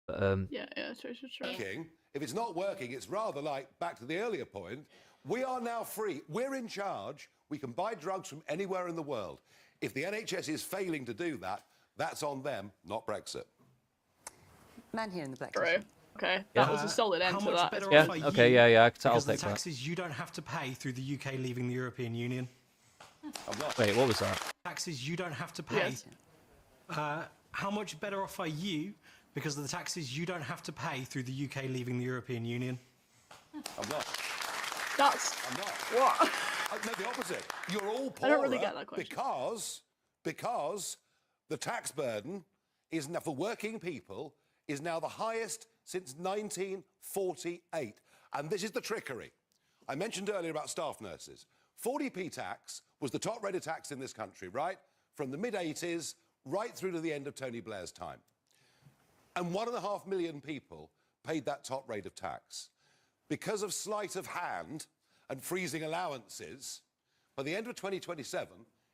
But, true. If it's not working, it's rather like, back to the earlier point, we are now free. We're in charge. We can buy drugs from anywhere in the world. If the NHS is failing to do that, that's on them, not Brexit. Man here in the black. True. Okay, that was a solid end to that. Better off are okay, you I'll because take the taxes you don't have to pay through the UK leaving the European Union. Wait, what was that? Taxes you don't have to pay. How much better off are you because of the taxes you don't have to pay through the UK leaving the European Union? I'm not. I'm not. What? No, the opposite. You're all poorer I don't really get that question. because the tax burden is now, for working people, is now the highest since 1948. And this is the trickery. I mentioned earlier about staff nurses. 40p tax was the top rate of tax in this country, right? From the mid-80s right through to the end of Tony Blair's time. And 1.5 million people paid that top rate of tax. Because of sleight of hand and freezing allowances, by the end of 2027,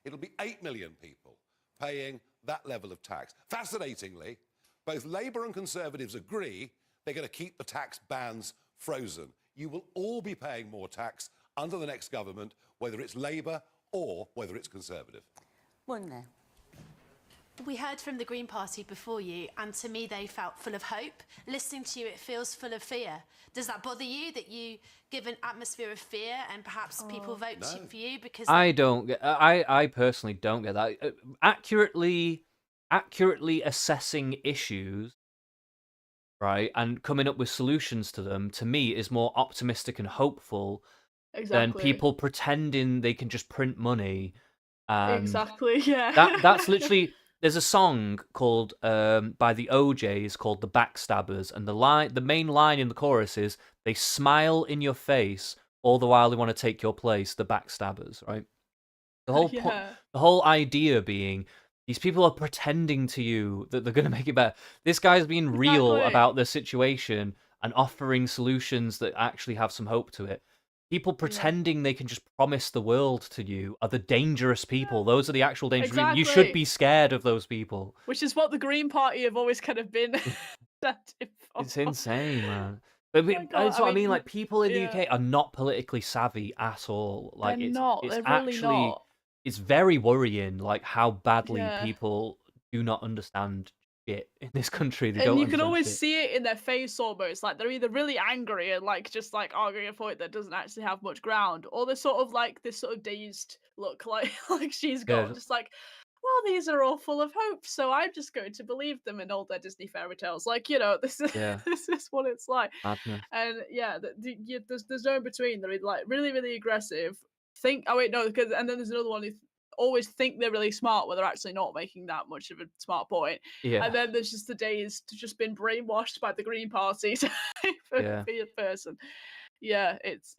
it'll be 8 million people paying that level of tax. Fascinatingly, both Labour and Conservatives agree they're going to keep the tax bands frozen. You will all be paying more tax under the next government, whether it's Labour or whether it's Conservative. One there. We heard from the Green Party before you, and to me they felt full of hope. Listening to you, it feels full of fear. Does that bother you, that you give an atmosphere of fear and perhaps people vote for you because... I personally don't get that. Accurately assessing issues, right, and coming up with solutions to them, to me, is more optimistic and hopeful than people pretending they can just print money. Exactly, yeah. That's literally... There's a song called by the OJs called "The Backstabbers," and the main line in the chorus is, "They smile in your face all the while they want to take your place." The backstabbers, right? The whole the whole idea being, these people are pretending to you that they're going to make it better. This guy's being real about the situation, and offering solutions that actually have some hope to it. People pretending they can just promise the world to you are the dangerous people. Those are the actual dangerous people. You should be scared of those people. Which is what the Green Party have always kind of been. It's insane, man. But God, that's what I mean. Like, you- people in the yeah. UK are not politically savvy at all. Like, They're it's not. it's They're really actually not. it's very worrying. Like, how badly Yeah. people do not understand shit in this country. They And don't you can understand always shit. see it in their face almost. Like they're either really angry and like just like arguing a point that doesn't actually have much ground, or they're sort of like this sort of dazed look like like she's got Yeah. just like, well, these are all full of hope, so I'm just going to believe them in all their Disney fairy tales. Like, you know, this is Yeah. this is what it's like. Madness. And yeah, there's no in between. They're either like really, really aggressive. Oh wait, no, because and then there's another one who always think they're really smart when they're actually not making that much of a smart point. Yeah. And then there's just the days to just been brainwashed by the Green Party type of Yeah. person. Yeah, it's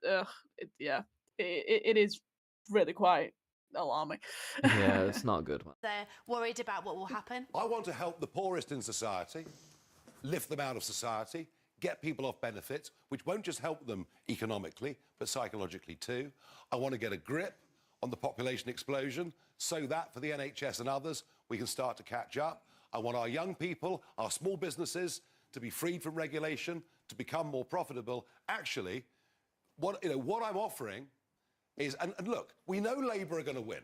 it is really quite alarming. Yeah, it's not good, man. They're worried about what will happen. I want to help the poorest in society, lift them out of society, get people off benefits, which won't just help them economically, but psychologically too. I want to get a grip on the population explosion so that for the NHS and others, we can start to catch up. I want our young people, our small businesses to be freed from regulation, to become more profitable. Actually, what I'm offering is, and look, we know Labour are going to win,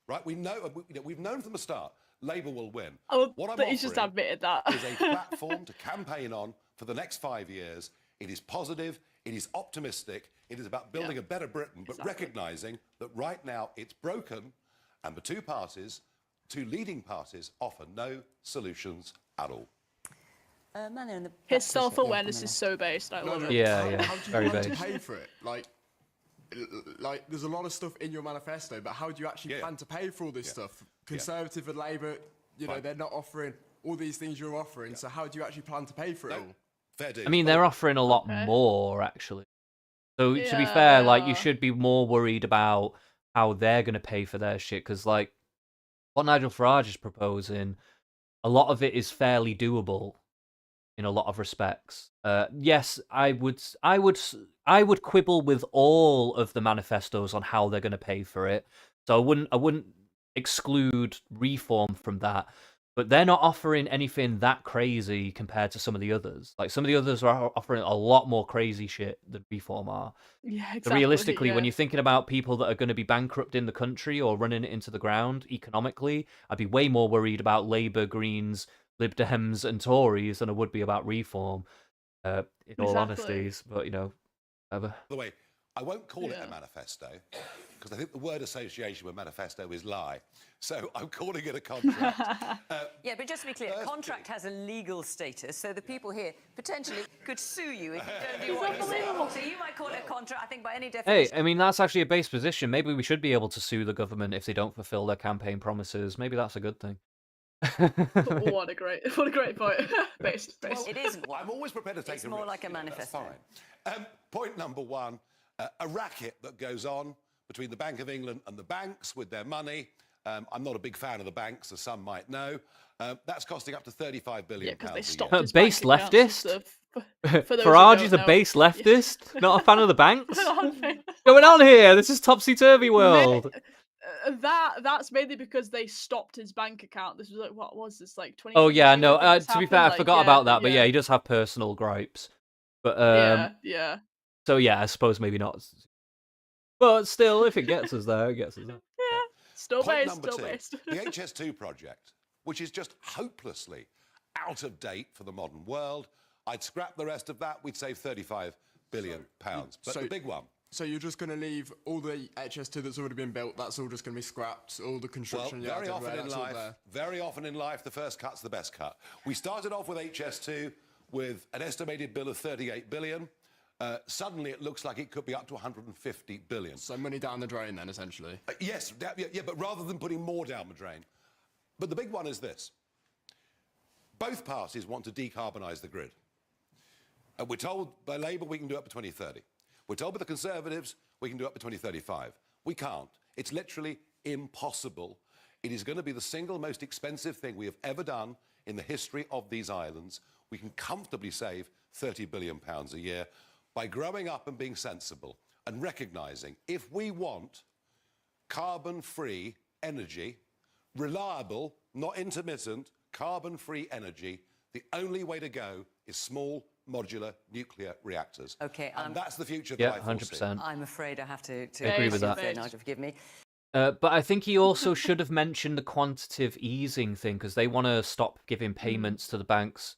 right? We've known from the start Labour will win. Oh, What I'm but he's just offering admitted that. is a platform to campaign on for the next 5 years. It is positive, it is optimistic, it is about building a better Britain, but recognising that right now it's broken and the two leading parties offer no solutions at all. His self-awareness is so based. I love it. Yeah, How do you very plan to based. pay for it? Like, there's a lot of stuff in your manifesto, but how do you actually plan to pay for all this stuff? Conservative and Labour, you know, they're not offering all these things you're offering, so how do you actually plan to pay for it all? Fair dues. I mean, they're offering a lot more, actually. So, to be fair, like, you should be more worried about how they're going to pay for their shit, because, like, what Nigel Farrage is proposing, a lot of it is fairly doable in a lot of respects. Yes, I would quibble with all of the manifestos on how they're going to pay for it. So I wouldn't exclude reform from that. But they're not offering anything that crazy compared to some of the others. Like, some of the others are offering a lot more crazy shit than reform are. Yeah, So exactly. realistically, when yeah. you're thinking about people that are going to be bankrupt in the country or running it into the ground economically, I'd be way more worried about Labour, Greens, Lib Dems, and Tories than I would be about reform. In all honesty, but you know, whatever. By the way, I won't call it a manifesto because I think the word association with manifesto is lie. So I'm calling it a contract. Yeah, but just to be clear, a contract has a legal status, so the people here potentially could sue you if you don't do what you say. So you might call it a contract, I think, by any definition. Hey, I mean, that's actually a base position. Maybe we should be able to sue the government if they don't fulfill their campaign promises. Maybe that's a good thing. What a great point. based. Well, it isn't one. I'm always prepared to take It's a more risk. like a manifesto. That's fine. Point number one, a racket that goes on between the Bank of England and the banks with their money. I'm not a big fan of the banks, as some might know. That's costing up to £35 billion. Yeah, because they a stopped year. his Base bank accounts and leftist? stuff. For those who Farrage don't is a know. base leftist? Not a fan of the banks? Going on here? This is topsy-turvy world. That's mainly because they stopped his bank account. This was like, what was this, like 20? Oh yeah, no. To be fair, I forgot about that. But yeah, he does have personal gripes. But yeah. So yeah, I suppose maybe not. But still, if it gets us there, it gets us there. Yeah, still Point based, number still two, based. the HS2 project, which is just hopelessly out of date for the modern world. I'd scrap the rest of that. We'd save £35 billion. But the big one. So you're just going to leave all the HS2 that's already been built, that's all just going to be scrapped, all the construction Well, yards everywhere, very often in life, the first cut's the best cut. We started off with HS2 with an estimated bill of £38 billion. Suddenly, it looks like it could be up to £150 billion. So money down the drain, then, essentially. Yes, but rather than putting more down the drain. But the big one is this. Both parties want to decarbonise the grid. We're told by Labour we can do it up to 2030. We're told by the Conservatives we can do it up to 2035. We can't. It's literally impossible. It is going to be the single most expensive thing we have ever done in the history of these islands. We can comfortably save £30 billion a year by growing up and being sensible and recognising if we want carbon-free energy, reliable, not intermittent, carbon-free energy, the only way to go is small modular nuclear reactors. Okay, and that's the future Yeah, that I foresee. 100%. I'm afraid I have to I agree with that. say, Nigel, forgive me. But I think he also should have mentioned the quantitative easing thing, because they want to stop giving payments to the banks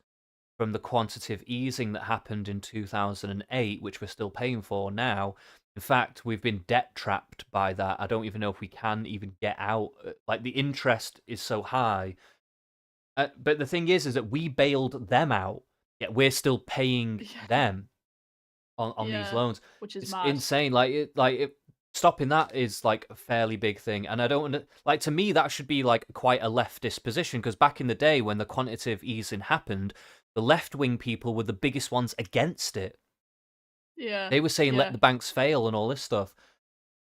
from the quantitative easing that happened in 2008, which we're still paying for now. In fact, we've been debt trapped by that. I don't even know if we can even get out. Like, the interest is so high. But the thing is that we bailed them out, yet we're still paying them on these loans. Which is it's mad. insane. Stopping that is like a fairly big thing, and I don't like. To me, that should be like quite a leftist position, because back in the day when the quantitative easing happened, the left-wing people were the biggest ones against it. Yeah, They were saying let the banks fail and all this stuff.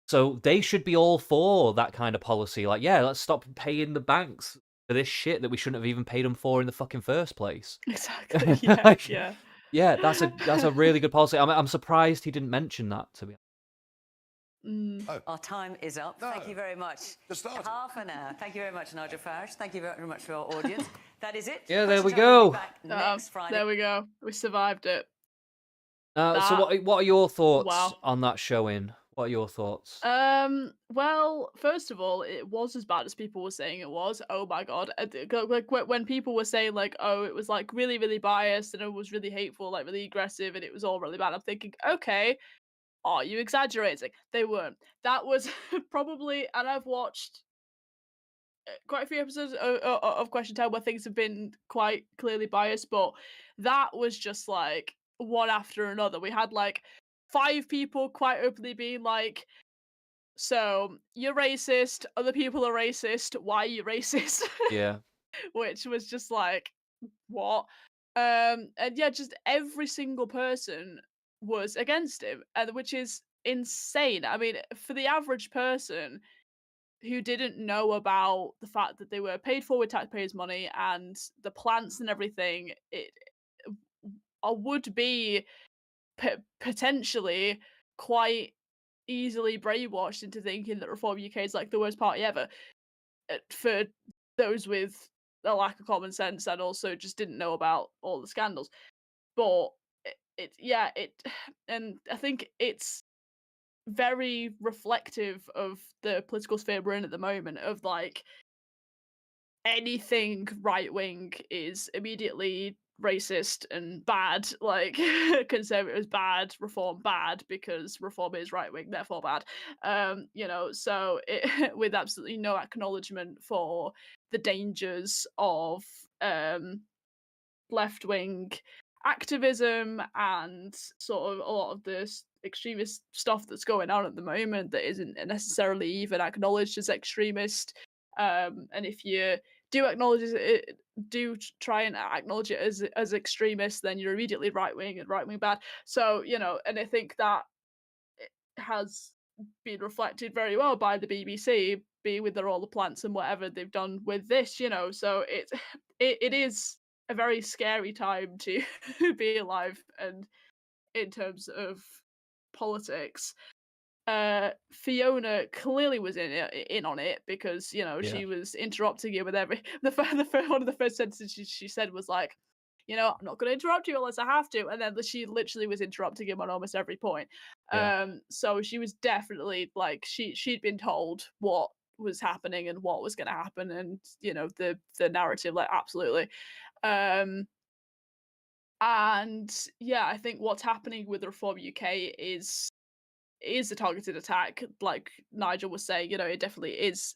So they should be all for that kind of policy. Like, yeah, let's stop paying the banks for this shit that we shouldn't have even paid them for in the fucking first place. Exactly. Yeah, yeah. Yeah, that's a really good policy. I'm surprised he didn't mention that, to be honest. Our time is up. Thank you very much. Half an hour. Thank you very much, Nigel Farrage. Thank you very much for our audience. That is it. Yeah, there we Question Time will be go. back next Friday. There we go. We survived it. So what are your thoughts Wow. on that showing? What are your thoughts? Well, first of all, it was as bad as people were saying it was. Oh my god! Like when people were saying like, oh, it was like really, really biased and it was really hateful, like really aggressive, and it was all really bad. I'm thinking, okay, are you exaggerating? They weren't. That was probably, and I've watched quite a few episodes of Question Time where things have been quite clearly biased, but that was just like one after another. We had like 5 people quite openly being like, so you're racist, other people are racist, why are you racist? Yeah. Which was just like, what? And yeah, just every single person was against him, and which is insane. I mean, for the average person who didn't know about the fact that they were paid for with taxpayers' money and the plants and everything, it would be potentially quite easily brainwashed into thinking that Reform UK is like the worst party ever. For those with a lack of common sense and also just didn't know about all the scandals. But and I think it's very reflective of the political sphere we're in at the moment, of like anything right wing is immediately racist and bad, like conservatives bad, reform bad, because reform is right wing, therefore bad. So it, with absolutely no acknowledgement for the dangers of left wing activism and sort of a lot of this extremist stuff that's going on at the moment that isn't necessarily even acknowledged as extremist. And if you do acknowledge it, try and acknowledge it as extremist, then you're immediately right wing and right wing bad. So and I think that has been reflected very well by the BBC, be with all the plants and whatever they've done with this. So it is a very scary time to be alive, and in terms of politics. Fiona clearly was in on it, because she was interrupting you with every one of the first sentences she said was like, I'm not going to interrupt you unless I have to, and then she literally was interrupting him on almost every point. So she was definitely like, she'd been told what was happening and what was going to happen, and the narrative, like, absolutely. And yeah, I think what's happening with Reform UK is a targeted attack. Like Nigel was saying, it definitely is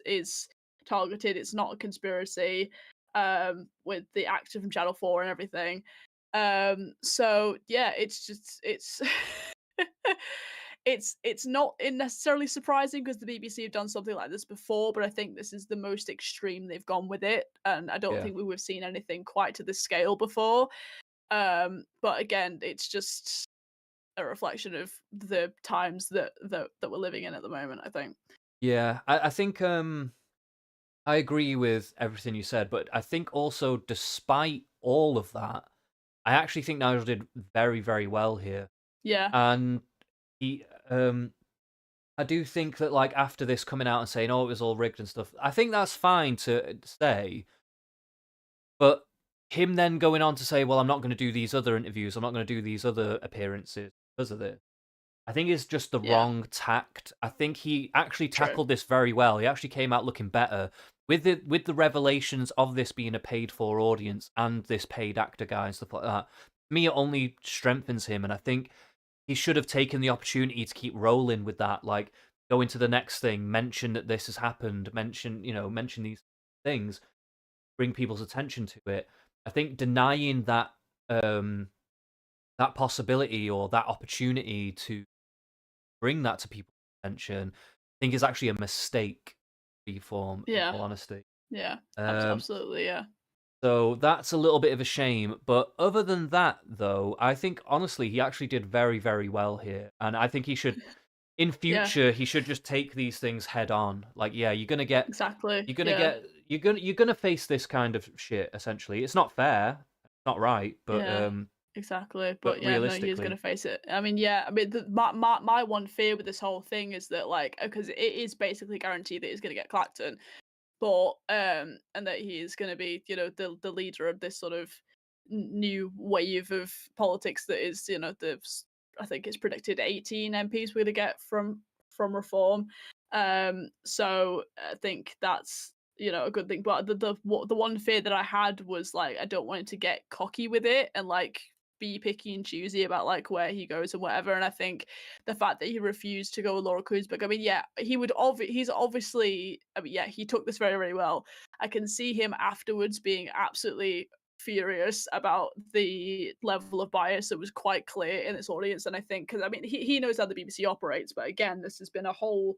targeted. It's not a conspiracy, with the actor from Channel 4 and everything. So yeah, it's it's not necessarily surprising, because the BBC have done something like this before, but I think this is the most extreme they've gone with it, and I don't think we've seen anything quite to this scale before. But again, it's just a reflection of the times that we're living in at the moment, I think. Yeah, I think I agree with everything you said, but I think also, despite all of that, I actually think Nigel did very, very well here. Yeah. And he, I do think that, like, after this coming out and saying, "Oh, it was all rigged and stuff," I think that's fine to say. But him then going on to say, "Well, I'm not going to do these other interviews. I'm not going to do these other appearances because of this," I think it's just the wrong tact. I think he actually tackled this very well. He actually came out looking better with the revelations of this being a paid for audience and this paid actor guy and stuff like that. To me, it only strengthens him, and I think he should have taken the opportunity to keep rolling with that. Like, go into the next thing, mention that this has happened, mention these things, bring people's attention to it. I think denying that that possibility or that opportunity to bring that to people's attention, I think is actually a mistake. Reform, in all honesty. Yeah. Um, Absolutely. Yeah. So that's a little bit of a shame. But other than that, though, I think honestly he actually did very, very well here, and I think he should, in future, he should just take these things head on. Like, yeah, you're gonna get Exactly. you're gonna face this kind of shit. Essentially, it's not fair, it's not right, but Exactly, but but yeah, no, he is realistically, going to face it. I mean, yeah, I mean, my one fear with this whole thing is that, like, because it is basically guaranteed that he's going to get Clacton, but and that he is going to be, the leader of this sort of new wave of politics that is, I think it's predicted 18 MPs we're going to get from reform. So I think that's a good thing. But the one fear that I had was, like, I don't want him to get cocky with it and, like, be picky and choosy about, like, where he goes and whatever. And I think the fact that he refused to go with Laura Kuenssberg, I mean, yeah, he's obviously, I mean, yeah, he took this very, very well. I can see him afterwards being absolutely furious about the level of bias that was quite clear in this audience. And I think, because I mean, he knows how the BBC operates, but again, this has been a whole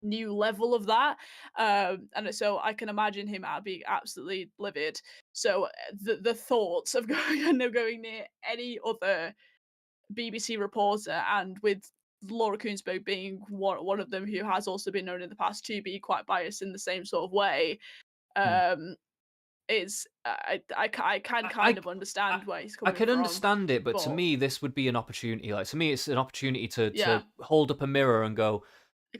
new level of that, and so I can imagine him being absolutely livid. So the thoughts of going near any other BBC reporter, and with Laura Kuenssberg being one of them, who has also been known in the past to be quite biased in the same sort of way, is I can kind of understand where he's I coming can from. understand it, but to me, this would be an opportunity. Like, to me, it's an opportunity to hold up a mirror and go,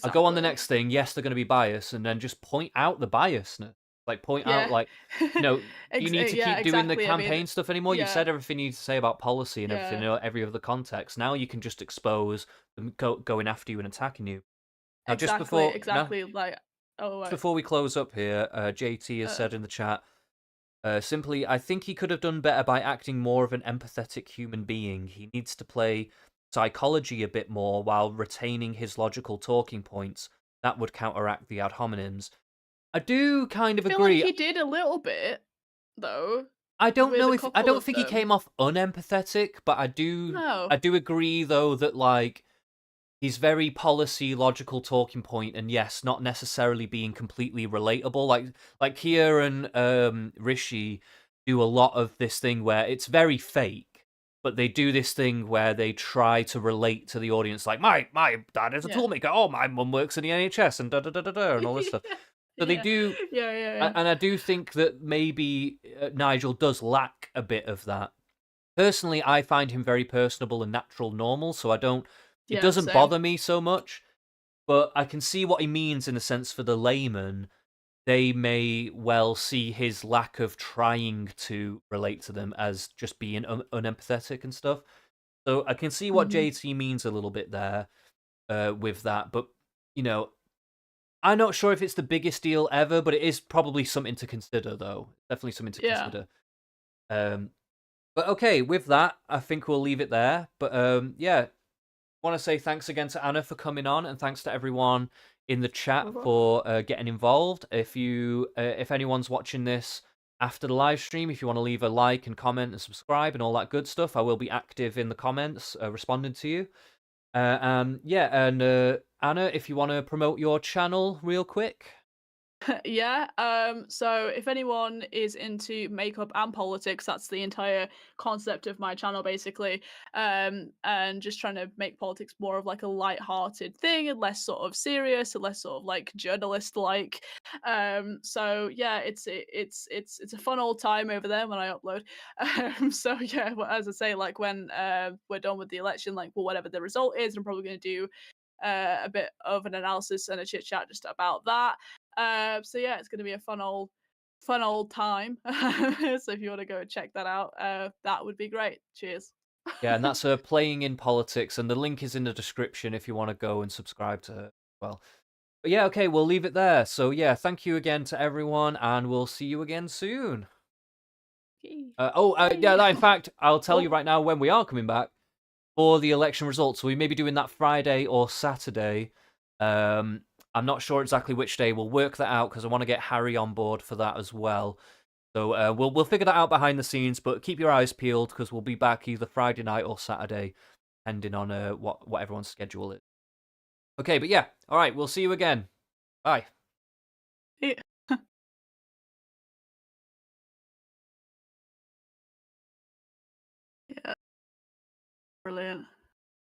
I'll go on the next thing. Yes, they're going to be biased, and then just point out the biasness. Like, point out, like, do you need to keep doing the campaign stuff anymore? You've said everything you need to say about policy and everything, every other context. Now you can just expose them going after you and attacking you. Now, just before we close up here, JT has said in the chat, simply, I think he could have done better by acting more of an empathetic human being. He needs to play psychology a bit more while retaining his logical talking points. That would counteract the ad hominems. I do kind of agree. Like he did a little bit, though. I don't know if I don't think he came off unempathetic, but I do agree though that, like, he's very policy logical talking point, and yes, not necessarily being completely relatable. Like Kia and Rishi do a lot of this thing where it's very fake, but they do this thing where they try to relate to the audience. Like, my dad is a toolmaker. Oh, my mum works in the NHS and and all this stuff. So they do, and I do think that maybe Nigel does lack a bit of that. Personally, I find him very personable and natural, normal, so I don't. It doesn't bother me so much, but I can see what he means in a sense for the layman. They may well see his lack of trying to relate to them as just being unempathetic and stuff. So I can see what JT means a little bit there with that, but, I'm not sure if it's the biggest deal ever, but it is probably something to consider, though. Definitely something to consider. But okay, with that, I think we'll leave it there. But I want to say thanks again to Anna for coming on, and thanks to everyone in the chat for getting involved. If anyone's watching this after the live stream, if you want to leave a like and comment and subscribe and all that good stuff, I will be active in the comments, responding to you. And Anna, if you want to promote your channel real quick. Yeah. So if anyone is into makeup and politics, that's the entire concept of my channel, basically. And just trying to make politics more of like a light-hearted thing and less sort of serious and less sort of like journalist-like. So yeah, it's a fun old time over there when I upload. So yeah, well, as I say, like when we're done with the election, like well, whatever the result is, I'm probably going to do a bit of an analysis and a chit chat just about that. So yeah, it's going to be a fun old time. So if you want to go and check that out, that would be great. Cheers. Yeah, and that's Playing in Politics, and the link is in the description if you want to go and subscribe to her. Well, but yeah, okay, we'll leave it there. So yeah, thank you again to everyone, and we'll see you again soon. Yeah, in fact, I'll tell you right now when we are coming back for the election results. So we may be doing that Friday or Saturday. I'm not sure exactly which day. We'll work that out because I want to get Harry on board for that as well. So we'll figure that out behind the scenes, but keep your eyes peeled because we'll be back either Friday night or Saturday, depending on what everyone's schedule is. Okay, but yeah, all right, we'll see you again. Bye. Yeah. Yeah. Brilliant.